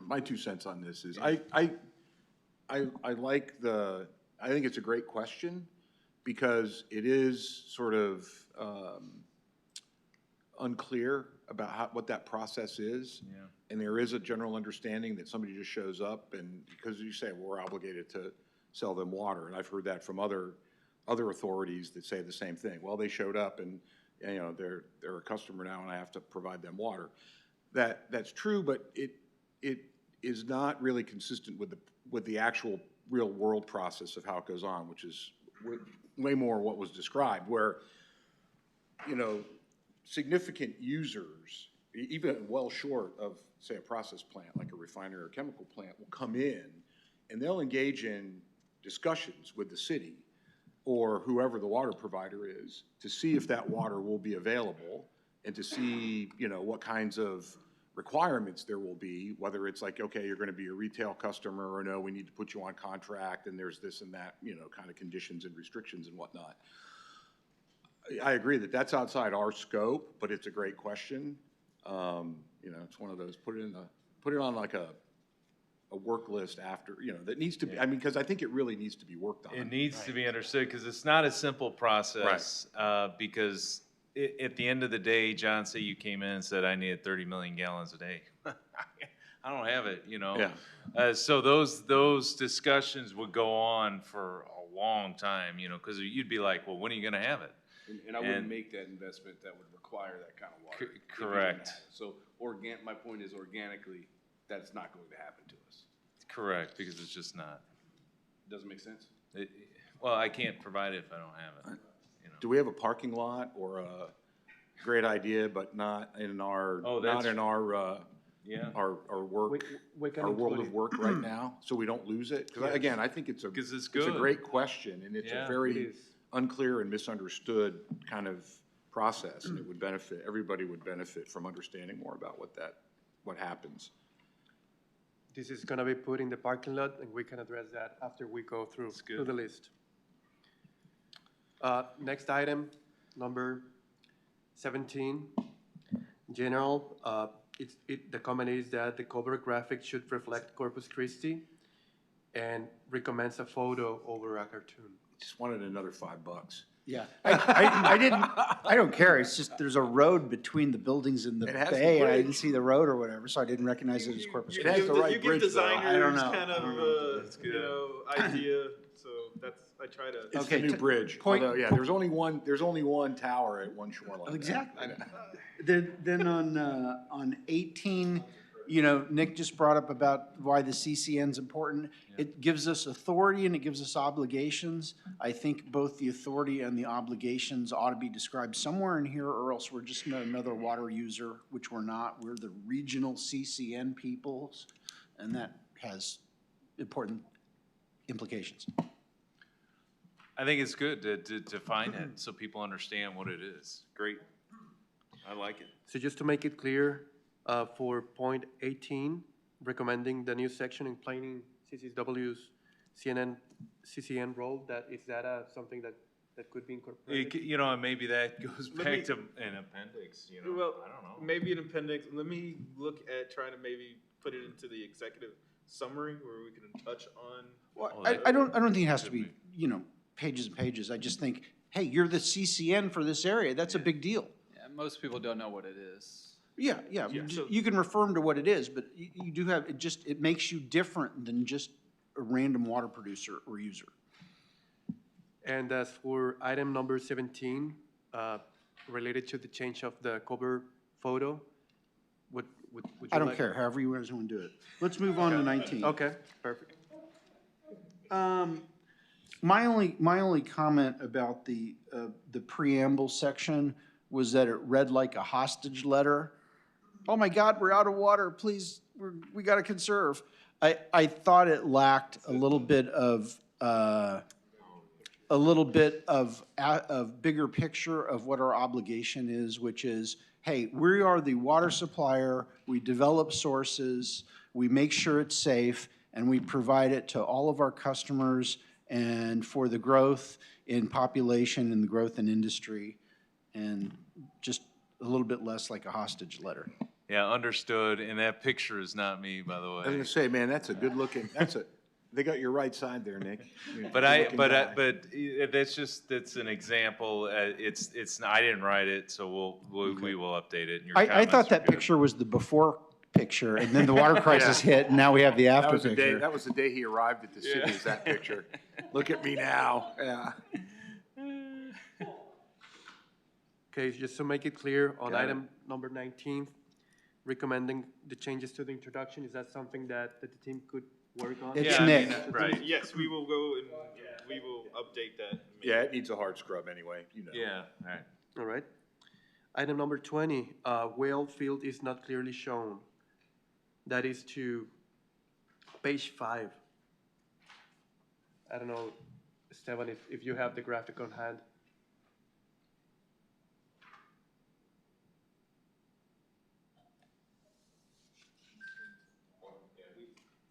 my 2 cents on this is, I like I think it's a great question, because it is sort of, unclear about what that process is. Yeah. And there is a general understanding that somebody just shows up and, because you say, well, we're obligated to sell them water, and I've heard that from other authorities that say the same thing. Well, they showed up and, you know, they're a customer now and I have to provide them water. That's true, but it is not really consistent with the actual real world process of how it goes on, which is way more what was described, where, you know, significant users, even well short of, say, a process plant, like a refinery or chemical plant, will come in and they'll engage in discussions with the city or whoever the water provider is to see if that water will be available and to see, you know, what kinds of requirements there will be, whether it's like, okay, you're gonna be a retail customer, or no, we need to put you on contract and there's this and that, you know, kind of conditions and restrictions and whatnot. I agree that that's outside our scope, but it's a great question. You know, it's one of those, put it on like a work list after, you know, that needs to be, I mean, because I think it really needs to be worked on. It needs to be understood, because it's not a simple process. Because at the end of the day, John, say you came in and said, I needed 30 million gallons a day. I don't have it, you know? Yeah. So those discussions would go on for a long time, you know, because you'd be like, well, when are you gonna have it? And I wouldn't make that investment that would require that kind of water. Correct. So my point is, organically, that's not going to happen to us. Correct, because it's just not. Doesn't make sense? Well, I can't provide it if I don't have it, you know? Do we have a parking lot or a great idea, but not in our, Yeah. our work, We can our world include of it. work right now, so we don't lose it? Because again, I think it's a good. great question, and it's a Yeah. very unclear and misunderstood kind of process, and it would benefit, everybody would benefit from understanding more about what happens. This is gonna be put in the parking lot, and we can address that after we go through the list. Next item, number 17, general, the comment is that the cover graphic should reflect Corpus Christi and recommends a photo over a cartoon. Just wanted another $5. Yeah, I don't care, it's just, there's a road between the buildings in the It has the bay, and I bridge. didn't see the road or whatever, so I didn't recognize it as Corpus It has Christi. the right You give bridge, though. designers I don't know. kind of, you know, idea, so I try to. It's Okay, the new bridge, point- although, yeah, there's only one tower at one shoreline. Exactly. I know. Then on 18, you know, Nick just brought up about why the CCN's important. It gives us authority and it gives us obligations. I think both the authority and the obligations ought to be described somewhere in here, or else we're just another water user, which we're not. We're the regional CCN peoples, and that has important implications. I think it's good to define it so people understand what it is. Great. I like it. So just to make it clear, for point 18, recommending the new section explaining CCW's CCN role, is that something that could be incorporated? You know, and maybe that goes back to an appendix, you know, Well, I don't know. maybe an appendix. Let me look at trying to maybe put it into the executive summary where we can touch on. Well, I don't think it has to be, you know, pages and pages. I just think, hey, you're the CCN for this area. That's a big deal. Yeah, most people don't know what it is. Yeah. You can refer them to what it is, but you do have, it makes you different than just a random water producer or user. And as for item number 17, related to the change of the cover photo, Would you I don't like- care, however you guys want to do it. Let's move on to 19. Okay, perfect. My only comment about the preamble section was that it read like a hostage letter. Oh my God, we're out of water, please, we gotta conserve. I thought it lacked a little bit of bigger picture of what our obligation is, which is, hey, we are the water supplier, we develop sources, we make sure it's safe, and we provide it to all of our customers and for the growth in population and the growth in industry, and just a little bit less like a hostage letter. Yeah, understood, and that picture is not me, by the I was way. gonna say, man, that's a good looking, they got your right side there, Nick. You're a But good-looking guy. that's an example, it's, I didn't write it, so we will update it. and your I comments thought are that good. picture was the before picture, and then the water crisis hit, and now we have the That after was the day, picture. that was the day he arrived at the city, is that picture. Look at me now, yeah. Okay, just to make it clear, on Got it. item number 19, recommending the changes to the introduction, is that something that the team could work on? It's Yeah, I mean, Nick. right, yes, we will go and we will update that. Yeah, it needs a hard scrub anyway, you know. Yeah, all right. All right. Item number 20, well field is not clearly shown. That is to page 5. I don't know, Esteban, if you have the graphic on hand.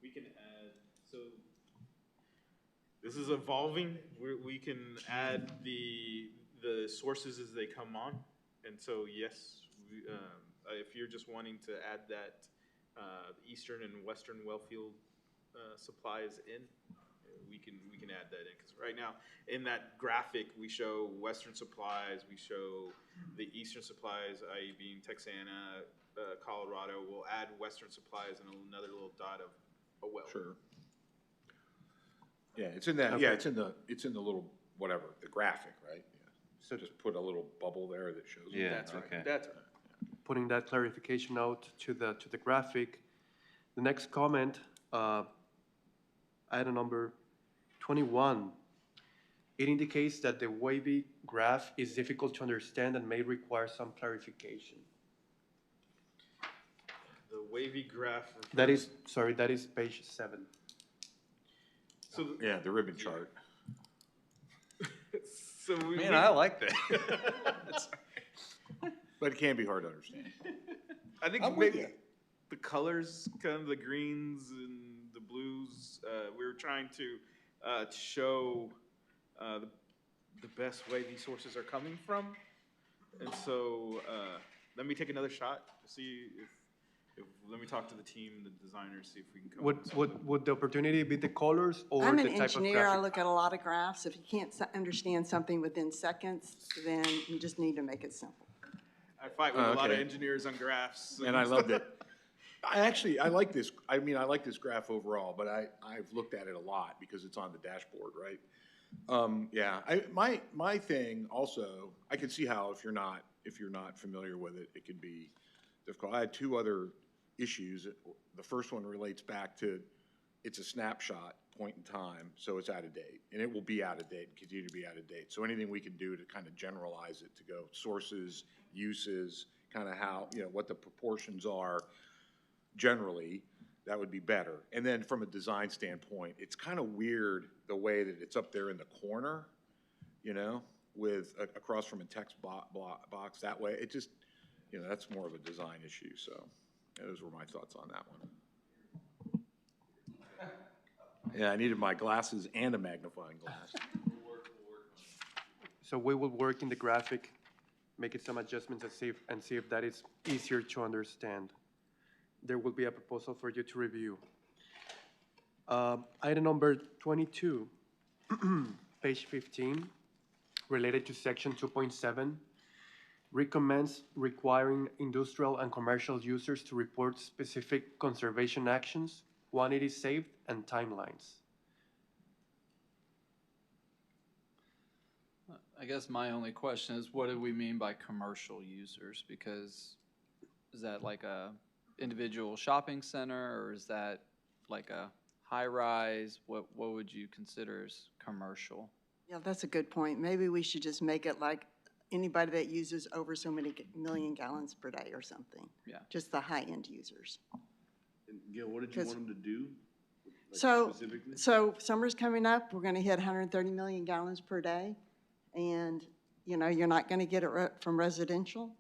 We can add, so this is evolving, we can add the sources as they come on. And so, yes, if you're just wanting to add that eastern and western wellfield supplies in, we can add that in. Because right now, in that graphic, we show western supplies, we show the eastern supplies, i.e. being Texana, Colorado. We'll add western supplies and another little dot of a well. Sure. Yeah, it's in that, yeah, it's in the little, whatever, the graphic, right? Yeah. So just put a little bubble there that shows. it. Yeah, That's right. okay. That's right. Putting that clarification out to the graphic. The next comment, item number 21. It indicates that the wavy graph is difficult to understand and may require some clarification. The wavy graph. That is, sorry, that is page 7. So, Yeah, the ribbon chart. so we. Man, I like that. But it can be hard to understand. I think I'm with maybe you. the colors, kind of the greens and the blues, we were trying to show the best way these sources are coming from. And so let me take another shot to see if let me talk to the team, the designers, see if we can come up with something. Would the opportunity be the colors or I'm the an type of engineer, I graphic? look at a lot of graphs. If you can't understand something within seconds, then you just need to make it simple. I fight with a lot of Okay. engineers on graphs. And I loved it. I like this, I mean, I like this graph overall, but I've looked at it a lot because it's on the dashboard, right? Yeah, my thing also, I can see how if you're not familiar with it, it could be difficult. I had 2 other issues. The first one relates back to, it's a snapshot point in time, so it's out of date, and it will be out of date and continue to be out of date. So anything we can do to kind of generalize it, to go sources, uses, kind of how, what the proportions are generally, that would be better. And then from a design standpoint, it's kind of weird the way that it's up there in the corner, with across from a text box that way. It just, that's more of a design issue. So those were my thoughts on that one. Yeah, I needed my glasses and a magnifying glass. So we will work in the graphic, make it some adjustments and see if that is easier to understand. There will be a proposal for you to review. Item number 22, page 15, related to section 2.7, recommends requiring industrial and commercial users to report specific conservation actions, quantity saved, and timelines. I guess my only question is, what do we mean by commercial users? Because is that like a individual shopping center, or is that like a high-rise? What would you consider as commercial? Yeah, that's a good point. Maybe we should just make it like anybody that uses over so many million gallons per day or something. Yeah. Just the high-end users. And Gail, what did you want them to do? Like So, specifically? so summer's coming up, we're gonna hit 130 million gallons per day. And, you know, you're not gonna get it from residential.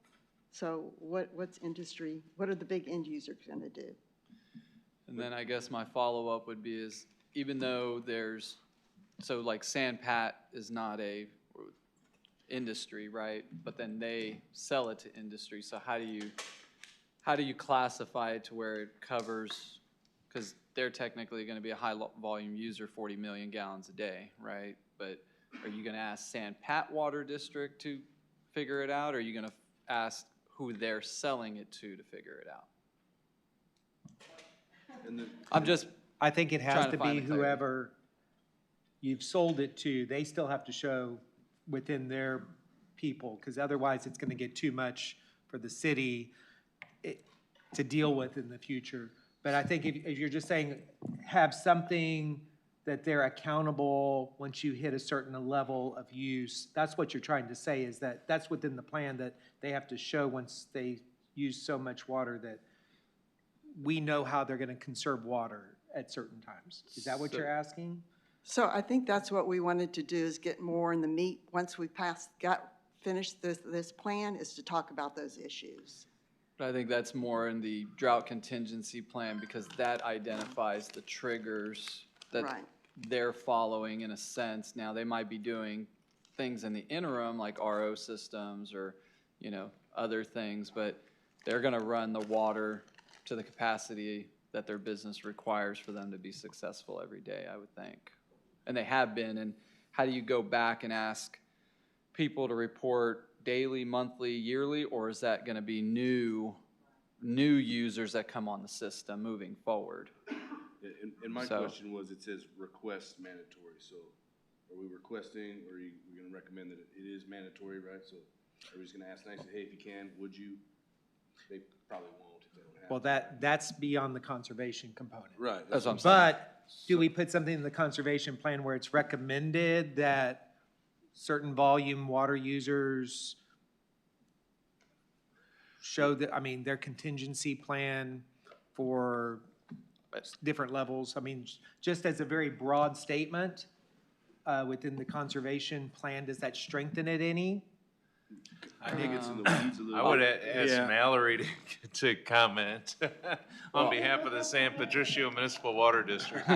So what's industry, what are the big end users gonna do? And then I guess my follow-up would be is, even though there's, so like Sandpat is not a industry, right? But then they sell it to industry, so how do you classify it to where it covers, because they're technically gonna be a high volume user, 40 million gallons a day, right? But are you gonna ask Sandpat Water District to figure it out, or are you gonna ask who they're selling it to figure it out? And then, I'm just I think it has trying to to find be the clarity. whoever you've sold it to, they still have to show within their people, because otherwise it's gonna get too much for the city to deal with in the future. But I think if you're just saying, have something that they're accountable once you hit a certain level of use, that's what you're trying to say, is that that's within the plan, that they have to show once they use so much water that we know how they're gonna conserve water at certain times. Is that what So- you're asking? So I think that's what we wanted to do, is get more in the meat. Once we finished this plan, is to talk about those issues. But I think that's more in the drought contingency plan, because that identifies the triggers that Right. they're following in a sense. Now, they might be doing things in the interim, like RO systems or, you know, other things, but they're gonna run the water to the capacity that their business requires for them to be successful every day, I would think. And they have been, and how do you go back and ask people to report daily, monthly, yearly, or is that gonna be new users that come on the system moving forward? and my So- question was, it says request mandatory, so are we requesting, or are you, we're gonna recommend that it is mandatory, right? So are we just gonna ask nicely, hey, if you can, would you? They probably won't if they don't have. Well, to. that's beyond the conservation component. Right. That's what I'm saying. But do we put something in the conservation plan where it's recommended that certain volume water users show that, I mean, their contingency plan for different levels? I mean, just as a very broad statement, within the conservation plan, does that strengthen it any? I think it's in the weeds a little. I would bit. ask Yeah. Mallory to comment on behalf of the San Patricio Municipal Water District.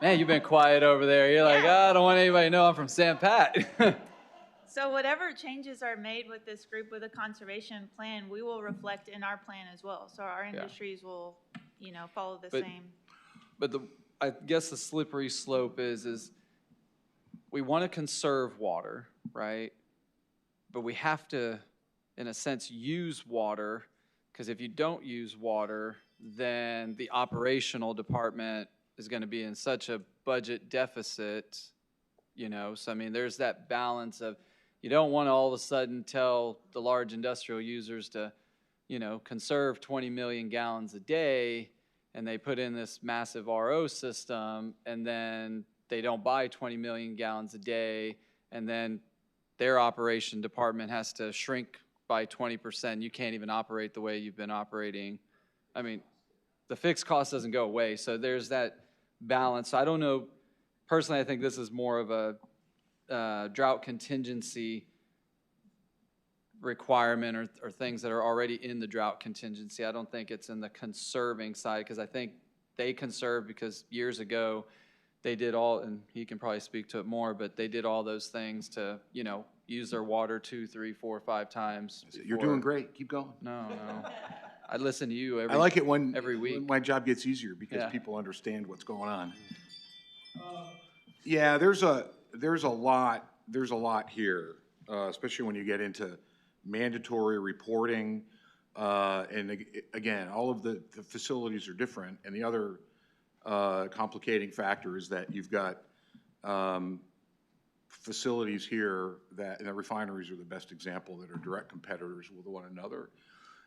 Man, you've been quiet over there. You're like, I don't want anybody to know I'm from San Pat. So whatever changes are made with this group with a conservation plan, we will reflect in our plan as well. So our industries will, you know, follow the But- same. But I guess the slippery slope is we want to conserve water, right? But we have to, in a sense, use water, because if you don't use water, then the operational department is going to be in such a budget deficit, you know? So, I mean, there's that balance of, you don't want to all of a sudden tell the large industrial users to, you know, conserve 20 million gallons a day, and they put in this massive RO system, and then they don't buy 20 million gallons a day, and then their operation department has to shrink by 20%. You can't even operate the way you've been operating. I mean, the fixed cost doesn't go away, so there's that balance. I don't know, personally, I think this is more of a drought contingency requirement or things that are already in the drought contingency. I don't think it's in the conserving side, because I think they conserve because years ago they did all, and he can probably speak to it more, but they did all those things to, you know, use their water 2, 3, 4, 5 times. You're doing great. Keep going. No. I listen to you I like it when every week. when my job gets easier because Yeah. people understand what's going on. Yeah, there's a lot here, especially when you get into mandatory reporting. Again, all of the facilities are different, and the other complicating factor is that you've got facilities here and the refineries are the best example, that are direct competitors with one another.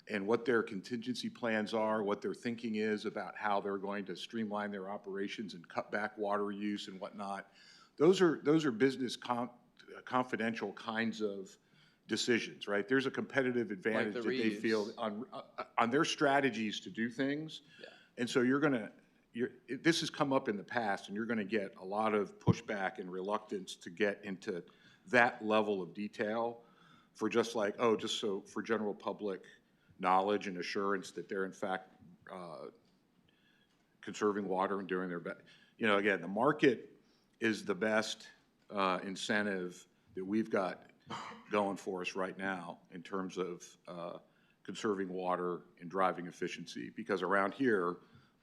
and what their contingency plans are, what their thinking is about how they're going to streamline their operations and cut back water use and whatnot. Those are business confidential kinds of decisions, right? There's a competitive advantage that they feel on their strategies to do things. Yeah. And so this has come up in the past, and you're gonna get a lot of pushback and reluctance to get into that level of detail for just like, oh, just so for general public knowledge and assurance that they're in fact conserving water and doing their best. You know, again, the market is the best incentive that we've got going for us right now in terms of conserving water and driving efficiency, because around here,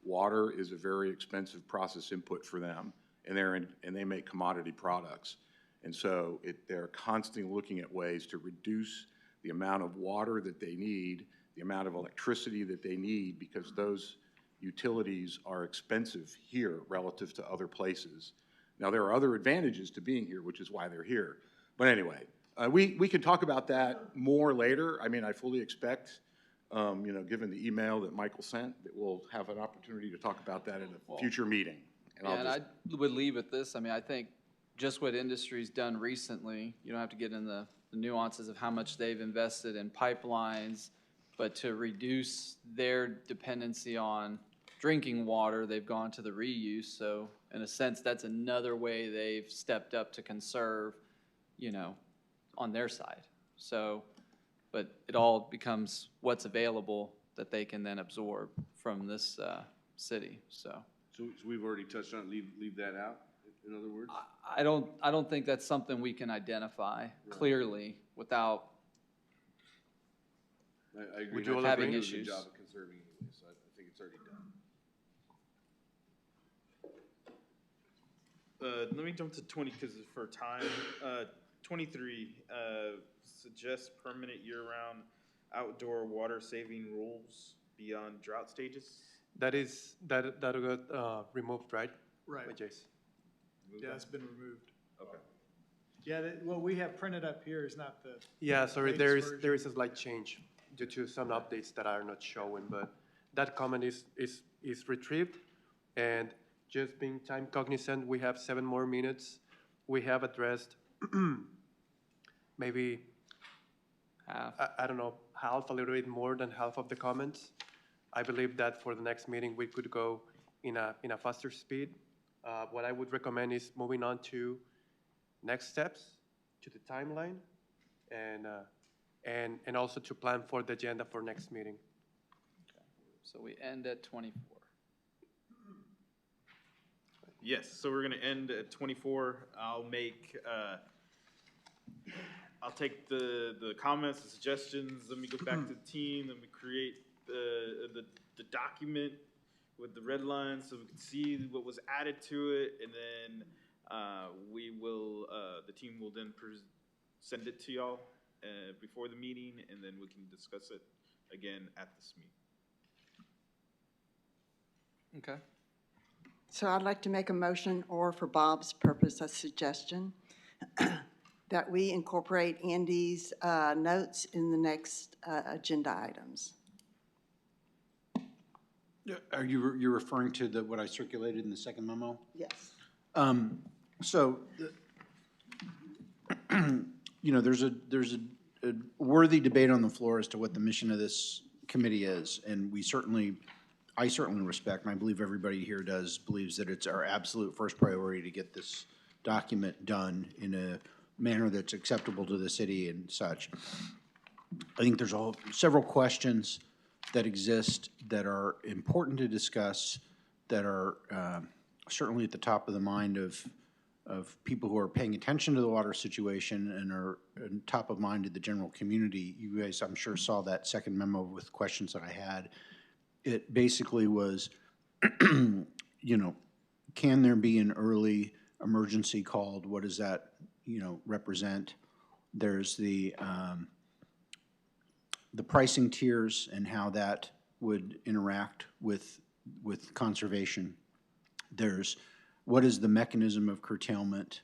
water is a very expensive process input for them, and they make commodity products. And so they're constantly looking at ways to reduce the amount of water that they need, the amount of electricity that they need, because those utilities are expensive here relative to other places. Now, there are other advantages to being here, which is why they're here. But anyway, we can talk about that more later. I mean, I fully expect, you know, given the email that Michael sent, that we'll have an opportunity to talk about that in a future meeting. And I would leave with this. I mean, I think just what industry's done recently, you don't have to get in the nuances of how much they've invested in pipelines, but to reduce their dependency on drinking water, they've gone to the reuse. So in a sense, that's another way they've stepped up to conserve, you know, on their side. So, but it all becomes what's available that they can then absorb from this city. So we've already touched on it. Leave that out. In other words, I don't think that's something we can identify clearly without I agree. Would you all having agree? issues. Good job of conserving anyway, so I think it's already done. Let me jump to 20 because for time. 23 suggests permanent year-round outdoor water saving rules beyond drought stages. That got removed, right? Right. By Jace. Yeah, it's been removed. Okay. Yeah, what we have printed up here is not the. Yeah, sorry, latest there is version. a slight change due to some updates that are not showing, but that comment is retrieved. And just being time cognizant, we have 7 more minutes. We have addressed maybe half. I don't know, half, a little bit more than half of the comments. I believe that for the next meeting, we could go in a faster speed. What I would recommend is moving on to next steps, to the timeline, and also to plan for the agenda for next meeting. So we end at 24. Yes, so we're gonna end at 24. I'll take the comments, the suggestions, let me go back to the team, let me create the document with the red lines so we can see what was added to it, and then the team will then send it to y'all before the meeting, and then we can discuss it again at this meeting. Okay. So I'd like to make a motion, or for Bob's purpose, a suggestion, that we incorporate Andy's notes in the next agenda items. Are you're referring to what I circulated in the second memo? Yes. So, you know, there's a worthy debate on the floor as to what the mission of this committee is, and I certainly respect, and I believe everybody here believes that it's our absolute first priority to get this document done in a manner that's acceptable to the city and such. I think there's several questions that exist that are important to discuss, that are certainly at the top of the mind of people who are paying attention to the water situation and are top of mind to the general community. You guys, I'm sure, saw that second memo with questions that I had. It basically was, you know, can there be an early emergency called? What does that, you know, represent? There's the pricing tiers and how that would interact with conservation. There's what is the mechanism of curtailment,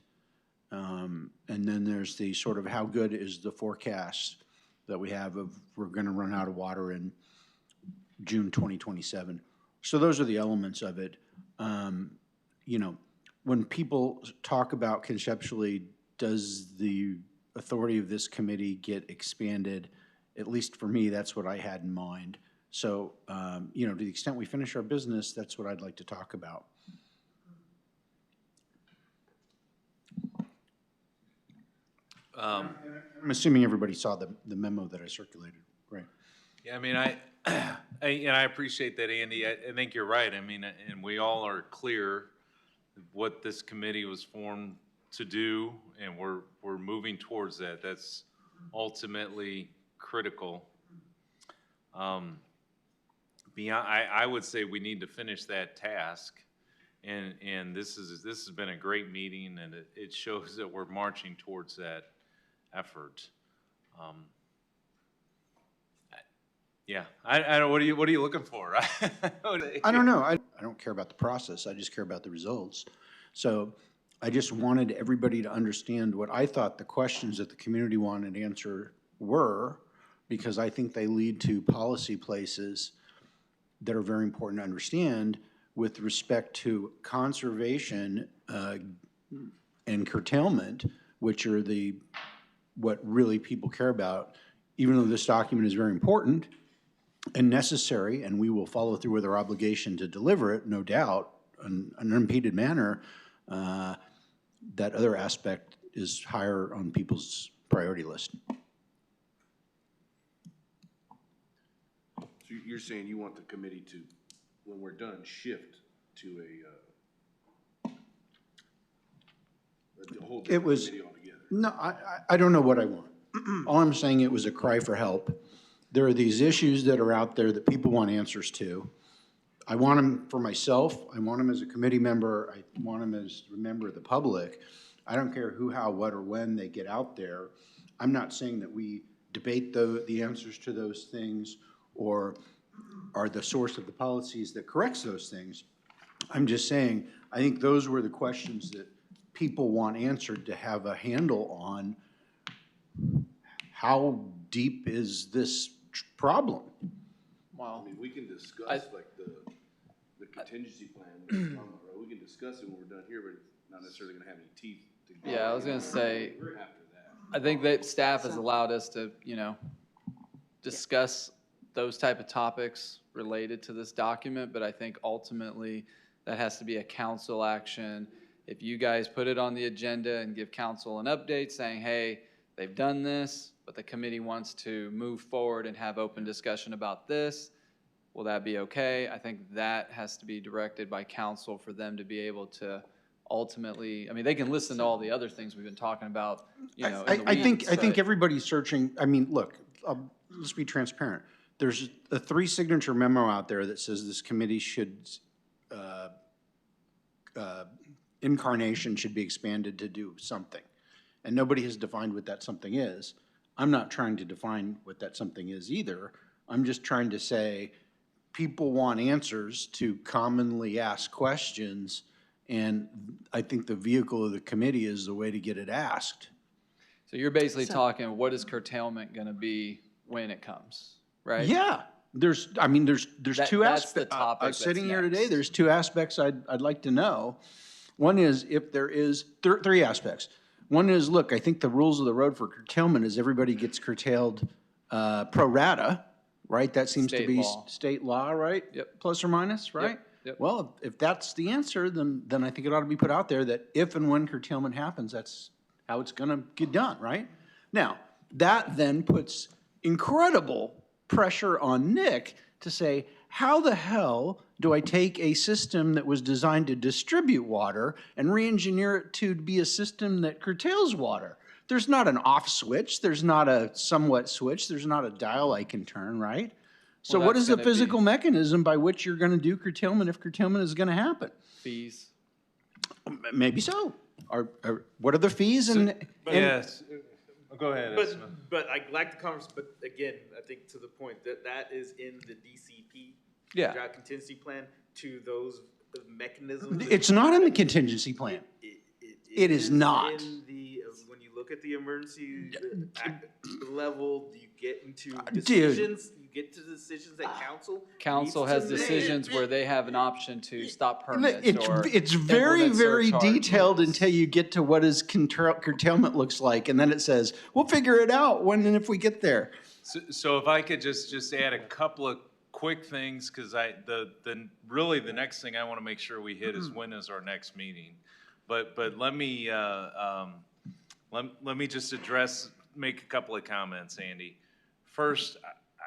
and then there's the sort of how good is the forecast that we have of we're gonna run out of water in June 2027. So those are the elements of it. You know, when people talk about conceptually, does the authority of this committee get expanded? At least for me, that's what I had in mind. So, you know, to the extent we finish our business, that's what I'd like to talk about. I'm assuming everybody saw the memo that I circulated, right? Yeah, I mean, and I appreciate that, Andy. I think you're right. I mean, and we all are clear what this committee was formed to do, and we're moving towards that. That's ultimately critical. Beyond, I would say we need to finish that task, and this has been a great meeting, and it shows that we're marching towards that effort. Yeah, I don't. What are you looking for? I don't know. I don't care about the process. I just care about the results. So I just wanted everybody to understand what I thought the questions that the community wanted to answer were, because I think they lead to policy places that are very important to understand with respect to conservation and curtailment, which are what really people care about. Even though this document is very important and necessary, and we will follow through with our obligation to deliver it, no doubt, in an unimpeded manner, that other aspect is higher on people's priority list. So you're saying you want the committee to, when we're done, shift to a whole different committee altogether? No, I don't know what I want. All I'm saying, it was a cry for help. There are these issues that are out there that people want answers to. I want them for myself. I want them as a committee member. I want them as a member of the public. I don't care who, how, what, or when they get out there. I'm not saying that we debate the answers to those things or are the source of the policies that corrects those things. I'm just saying, I think those were the questions that people want answered, to have a handle on how deep is this problem. Well, I mean, we can discuss like the contingency plan, we're talking about, right? We can discuss it when we're done here, but it's not necessarily gonna have any teeth. Yeah, I was gonna say, We're after that. I think that staff has allowed us to, you know, discuss those type of topics related to this document, but I think ultimately that has to be a council action. If you guys put it on the agenda and give council an update saying, hey, they've done this, but the committee wants to move forward and have open discussion about this, will that be okay? I think that has to be directed by council for them to be able to ultimately, I mean, they can listen to all the other things we've been talking about, you know, in the weeds, I think everybody's searching. I mean, look, let's be transparent. There's a 3-signature memo out there that says this committee should, incarnation should be expanded to do something. And nobody has defined what that something is. I'm not trying to define what that something is either. I'm just trying to say people want answers to commonly asked questions, and I think the vehicle of the committee is the way to get it asked. So you're basically talking, what is curtailment gonna be when it comes, right? Yeah, there's two aspects. Sitting here today, there's two aspects I'd like to know. One is if there is, 3 aspects. One is, look, I think the rules of the road for curtailment is everybody gets curtailed pro rata, right? That seems to be state law, right? Yep. Plus or minus, right? Yep. Well, if that's the answer, then I think it ought to be put out there that if and when curtailment happens, that's how it's gonna get done, right? Now, that then puts incredible pressure on Nick to say, how the hell do I take a system that was designed to distribute water and re-engineer it to be a system that curtails water? There's not an off switch, there's not a somewhat switch, there's not a dial I can turn, right? So what is the physical mechanism by which you're gonna do curtailment if curtailment is gonna happen? Fees. Maybe so. What are the fees and? Yes. Go ahead. But I like the conversation, but again, I think to the point that is in the DCP. Yeah. Drought contingency plan to those mechanisms. It's not in the contingency plan. It is not. In the when you look at the emergency level, you get into Dude. decisions, you get to decisions that Council needs to has make. decisions where they have an option to stop permits or It's very, implement very surcharges. detailed until you get to what is curtailment looks like, and then it says, we'll figure it out when and if we get there. So if I could just add a couple of quick things, because really the next thing I want to make sure we hit is when is our next meeting. But let me just make a couple of comments, Andy. First,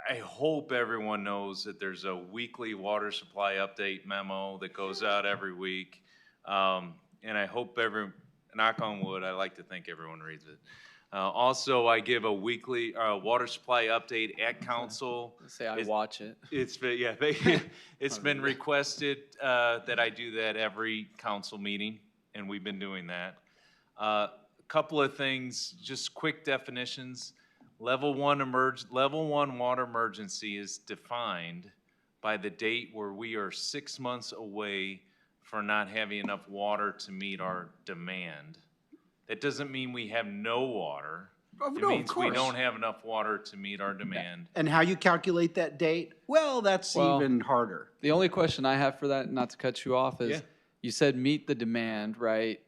I hope everyone knows that there's a weekly water supply update memo that goes out every week. And I hope knock on wood, I like to think everyone reads it. Also, I give a weekly water supply update at council. Say I watch it. It's been requested that I do that every council meeting, and we've been doing that. Couple of things, just quick definitions. Level one water emergency is defined by the date where we are 6 months away for not having enough water to meet our demand. That doesn't mean we have no water. It means we don't have enough water to meet our demand. And how you calculate that date? Well, that's even harder. The only question I have for that, not to cut you off, is you said meet the demand, right?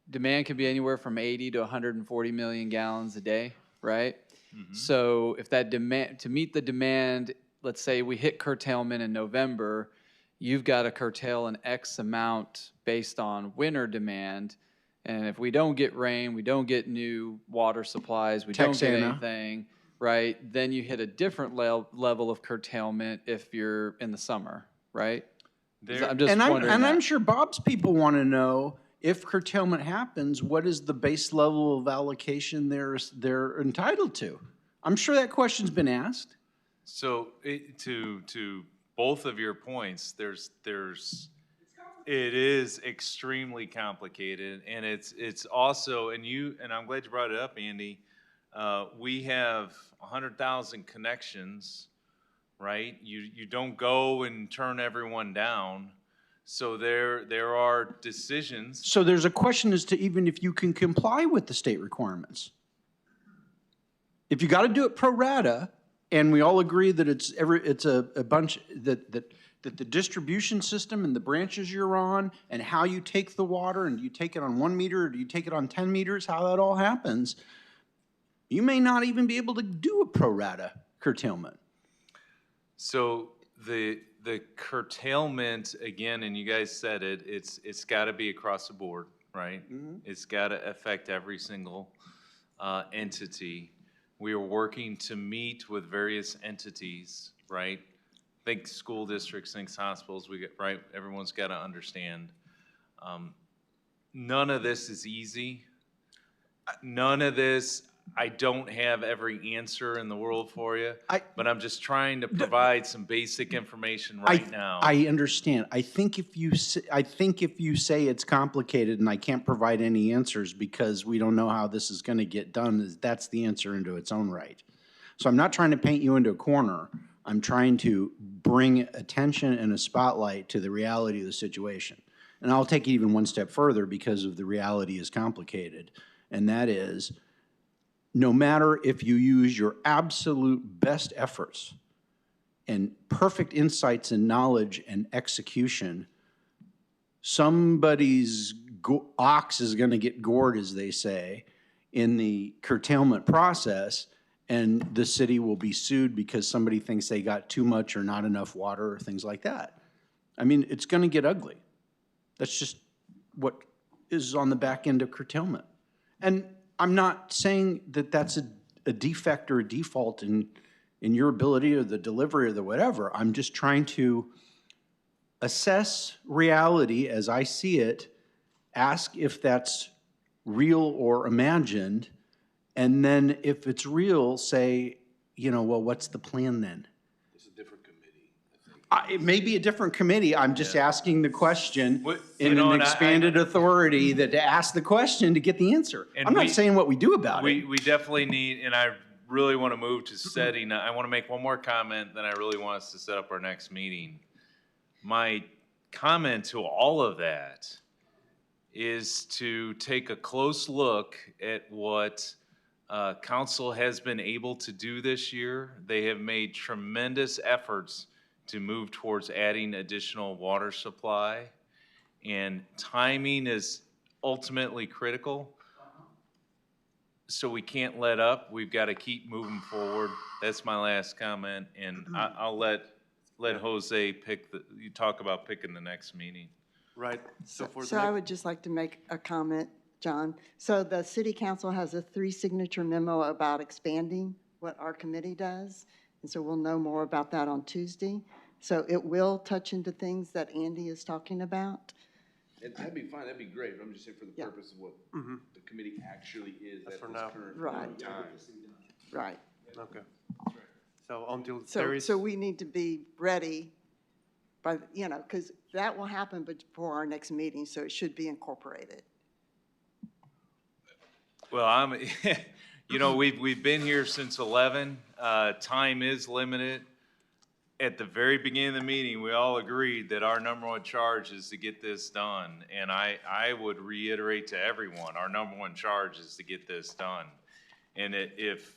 Demand can be anywhere from 80 to 140 million gallons a day, right? Mm-hmm. So if that demand, to meet the demand, let's say we hit curtailment in November, you've got to curtail an X amount based on winter demand. And if we don't get rain, we don't get new water supplies, we don't get anything, right? Then you hit a different level of curtailment if you're in the summer, right? I'm just wondering. And I'm sure Bob's people want to know, if curtailment happens, what is the base level of allocation they're entitled to? I'm sure that question's been asked. So to both of your points, it is extremely complicated, and it's also, and I'm glad you brought it up, Andy. We have 100,000 connections, right? You don't go and turn everyone down, so there are decisions. So there's a question as to even if you can comply with the state requirements. If you got to do it pro rata, and we all agree that it's a bunch that the distribution system and the branches you're on and how you take the water, and do you take it on 1 meter or do you take it on 10 meters, how that all happens, you may not even be able to do a pro rata curtailment. So the curtailment, again, and you guys said it's got to be across the board, right? Mm-hmm. It's got to affect every single entity. We are working to meet with various entities, right? Think school districts, think hospitals, right? Everyone's got to understand. None of this is easy. None of this, I don't have every answer in the world for you, but I'm just trying to provide some basic information now. I understand. I think if you say it's complicated and I can't provide any answers because we don't know how this is going to get done, that's the answer into its own right. So I'm not trying to paint you into a corner. I'm trying to bring attention and a spotlight to the reality of the situation. And I'll take it even one step further because of the reality is complicated. And that is, no matter if you use your absolute best efforts and perfect insights and knowledge and execution, somebody's ox is going to get gored, as they say, in the curtailment process, and the city will be sued because somebody thinks they got too much or not enough water or things like that. I mean, it's going to get ugly. That's just what is on the back end of curtailment. And I'm not saying that that's a defect or a default in your ability or the delivery or the whatever. I'm just trying to assess reality as I see it, ask if that's real or imagined, and then if it's real, say, well, what's the plan then? It's a different committee, I think. It may be a different committee. I'm just asking the question in an expanded authority to ask the question to get the answer. I'm not saying what we do about it. We definitely need, and I really want to move to setting, I want to make one more comment, then I really want us to set up our next meeting. My comment to all of that is to take a close look at what council has been able to do this year. They have made tremendous efforts to move towards adding additional water supply, and timing is ultimately critical. So we can't let up. We've got to keep moving forward. That's my last comment, and I'll let Jose you talk about picking the next meeting. Right. So I would just like to make a comment, John. So the city council has a 3-signature memo about expanding what our committee does. And so we'll know more about that on Tuesday. So it will touch into things that Andy is talking about. And that'd be fine, that'd be great, but I'm just saying for the purpose of what the committee actually is at this now. current time. Right. Okay. So until there is. So we need to be ready by, because that will happen before our next meeting, so it should be incorporated. Well, we've been here since 11. Time is limited. At the very beginning of the meeting, we all agreed that our number one charge is to get this done. And I would reiterate to everyone, our number one charge is to get this done. And if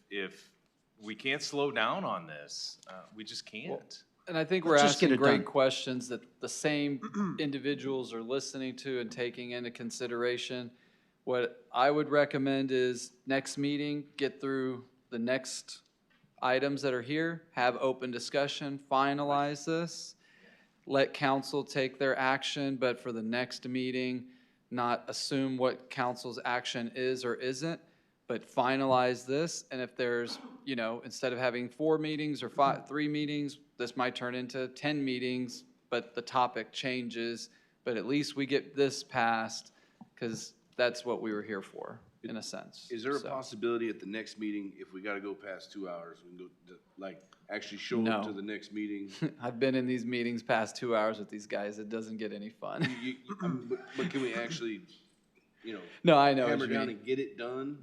we can't slow down on this, we just can't. And I think we're Let's just get asking it great done. questions that the same individuals are listening to and taking into consideration. What I would recommend is next meeting, get through the next items that are here, have open discussion, finalize this, let council take their action, but for the next meeting, not assume what council's action is or isn't, but finalize this. And if there's, instead of having 4 meetings or 3 meetings, this might turn into 10 meetings, but the topic changes. But at least we get this passed, because that's what we were here for, in a sense. Is there a possibility at the next meeting, if we gotta go past 2 hours, we can go, actually show up to the next meeting? I've been in these meetings past 2 hours with these guys. It doesn't get any fun. But can we actually, No, I know what hammer you down mean. and get it done?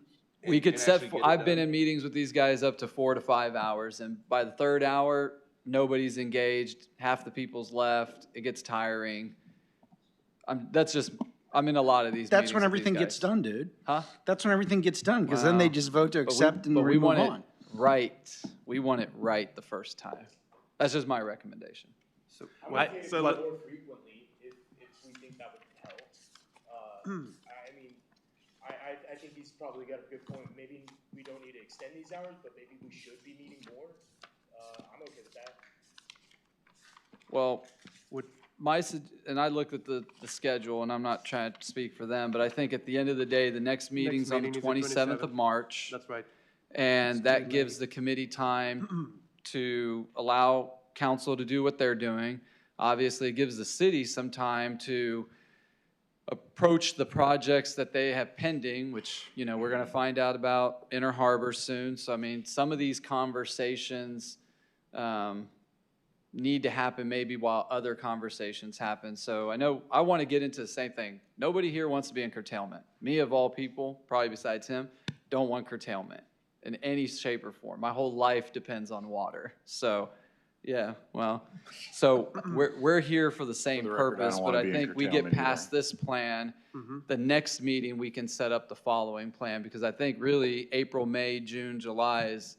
We could set, actually get it I've been done? in meetings with these guys up to 4 to 5 hours, and by the 3rd hour, nobody's engaged, half the people's left, it gets tiring. I'm in a lot of these meetings. That's when with everything these gets guys. done, dude. Huh? That's when everything gets done, because then they Wow. just vote to accept and But we we move want on. it right. We want it right the first time. That's just my recommendation. So, more frequently if we think that would help. I think he's probably got a good point. Maybe we don't need to extend these hours, but maybe we should be meeting more. I'm okay with that. Well, and I looked at the schedule, and I'm not trying to speak for them, but I think at the end of the day, the next meeting's on the meeting is the 27th of 27th. March. that's right. And that gives the committee time to allow council to do what they're doing. Obviously, it gives the city some time to approach the projects that they have pending, which, we're gonna find out about Inner Harbor soon. So, some of these conversations need to happen maybe while other conversations happen. So I want to get into the same thing. Nobody here wants to be in curtailment. Me, of all people, probably besides him, don't want curtailment in any shape or form. My whole life depends on water. So, we're here for the same For the record, I purpose, don't but wanna I be in think we get curtailment past this plan. The next meeting, we can set up the following plan, because I think really April, May, June, July is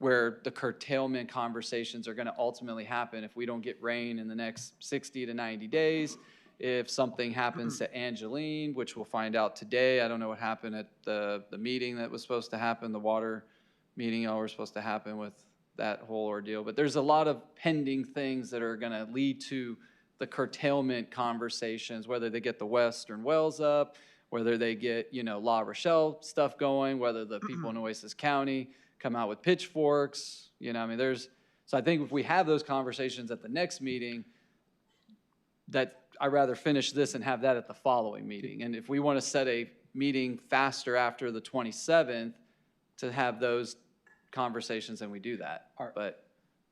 where the curtailment conversations are going to ultimately happen if we don't get rain in the next 60 to 90 days. If something happens to Angeline, which we'll find out today, I don't know what happened at the meeting that was supposed to happen, the water meeting y'all were supposed to happen with that whole ordeal. But there's a lot of pending things that are going to lead to the curtailment conversations, whether they get the Western Wells up, whether they get, La Rochelle stuff going, whether the people in Oasis County come out with pitchforks, so I think if we have those conversations at the next meeting, that I'd rather finish this and have that at the following meeting. And if we want to set a meeting faster after the 27th to have those conversations, then we do that. But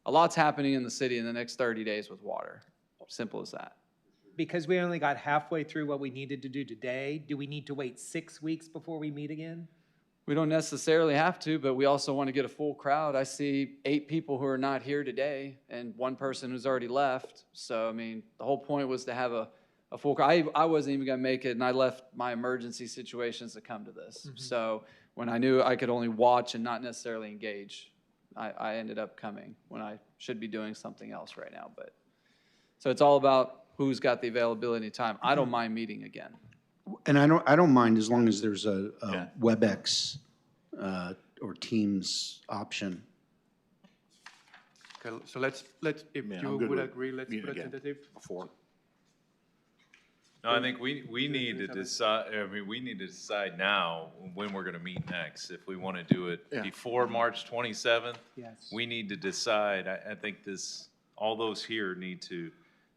a lot's happening in the city in the next 30 days with water. Simple as that. Because we only got halfway through what we needed to do today, do we need to wait 6 weeks before we meet again? We don't necessarily have to, but we also want to get a full crowd. I see 8 people who are not here today and 1 person who's already left. So, the whole point was to have a a full, I wasn't even gonna make it, and I left my emergency situations to come to this. So when I knew I could only watch and not necessarily engage, I ended up coming when I should be doing something else right now. But so it's all about who's got the availability and time. I don't mind meeting again. And I don't mind as long as there's a WebEx or Teams option. Okay, so let's, if Man, you I'm good would with agree, let's meeting put a again. tentative. Before. No, I think we need to decide, we need to decide now when we're gonna meet next. If we wanna do it Yeah. before March 27th, Yes. we need to decide. I think all those here need to I'm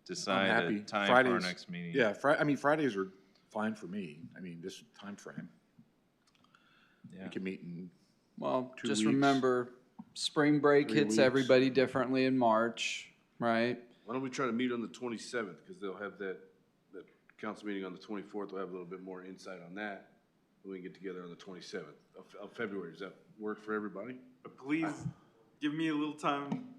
decide happy. a time for our Fridays- next meeting. Yeah, Fridays are fine for me. I mean, this time frame. Yeah. We can meet in, Well, 2 just weeks, remember, spring break 3 hits weeks. everybody differently in March, right? Why don't we try to meet on the 27th, because they'll have that council meeting on the 24th, we'll have a little bit more insight on that. We can get together on the 27th of February. Does that work for everybody? But please, give me a little time.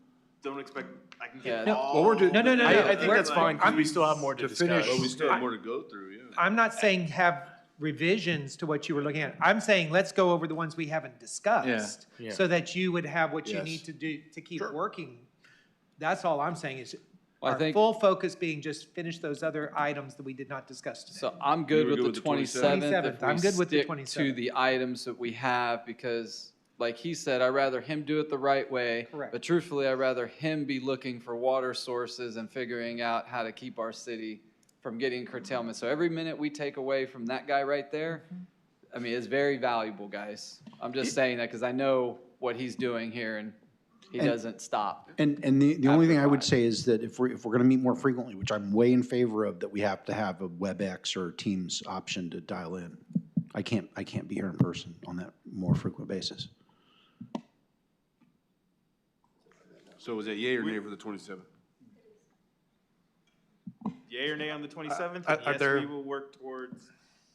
Don't expect I can Yeah. get No, all. well, we're just- No, no, no, no. I think that's fine, because we still have more to To discuss. finish- Well, we still have more to go through, yeah. I'm not saying have revisions to what you were looking at. I'm saying let's go over the ones we haven't discussed. Yeah. So that you would have what you Yes. need to do to keep Sure. working. That's all I'm saying is Well, I our think- full focus being just finish those other items that we did not discuss today. So I'm good were with good the with the 27th. 27th. If I'm we good with the stick to 27th. the items that we have, because like he said, I'd rather him do it the right way. Correct. But truthfully, I'd rather him be looking for water sources and figuring out how to keep our city from getting curtailment. So every minute we take away from that guy right there, I mean, it's very valuable, guys. I'm just saying that because I know what he's doing here, and he doesn't stop. And the only thing I would After say is that if we're gonna meet more frequently, which I'm way in favor of, that we have to have a WebEx or Teams option to dial in. I can't be here in person on that more frequent basis. So is that yay or nay for the 27th? Yay or nay on the 27th? Are Yes, there- we will work towards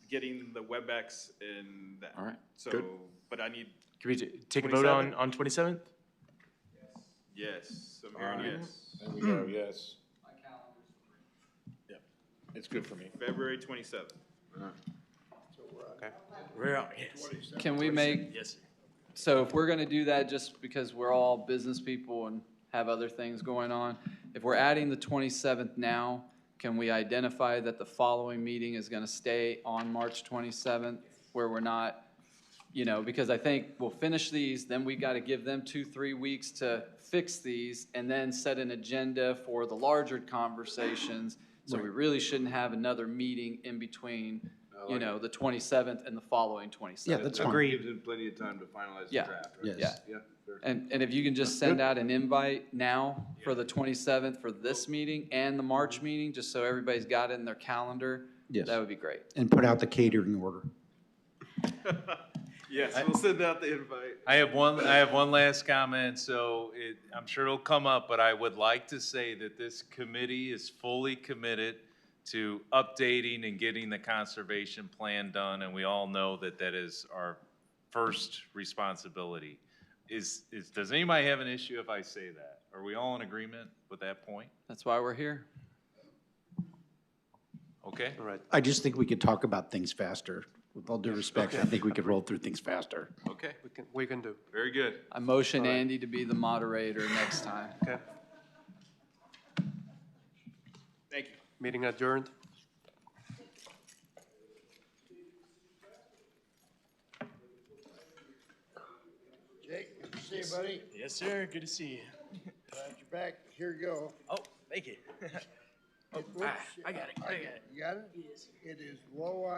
getting the WebEx and that. All right, So, good. but I need, Can we take a vote on 27th? 27th? yes, I'm All hearing right. yes. there we go, yes. Yeah, it's good for me. February 27th. We're out, yes. Can we make, Yes, sir. so if we're gonna do that just because we're all business people and have other things going on, if we're adding the 27th now, can we identify that the following meeting is gonna stay on March 27th, where we're not, because I think we'll finish these, then we gotta give them 2-3 weeks to fix these, and then set an agenda for the larger conversations. So we really shouldn't have another meeting in between, the 27th and the following 27th. Yeah, that's fine. Agreed. Gives them plenty of time to finalize the Yeah. draft, right? Yes. Yeah, fair. And if you can just send out an invite now for the 27th for this meeting and the March meeting, just so everybody's got it in their calendar, Yes. that would be great. And put out the catering order. Yes, we'll send out the invite. I have one last comment, so I'm sure it'll come up, but I would like to say that this committee is fully committed to updating and getting the conservation plan done, and we all know that that is our first responsibility. Does anybody have an issue if I say that? Are we all in agreement with that point? That's why we're here. Okay? All right. I just think we could talk about things faster. With all due respect, I think we could roll through things faster. Okay, We can do. very good. I motion Andy to be the moderator next time. Okay. Thank you. Meeting adjourned. Jake, good to see you, buddy. Yes, sir. Good to see you. Glad you're back. Here you go. Oh, thank you. Whoops. I got it. I got it. You got it? Yes. It is low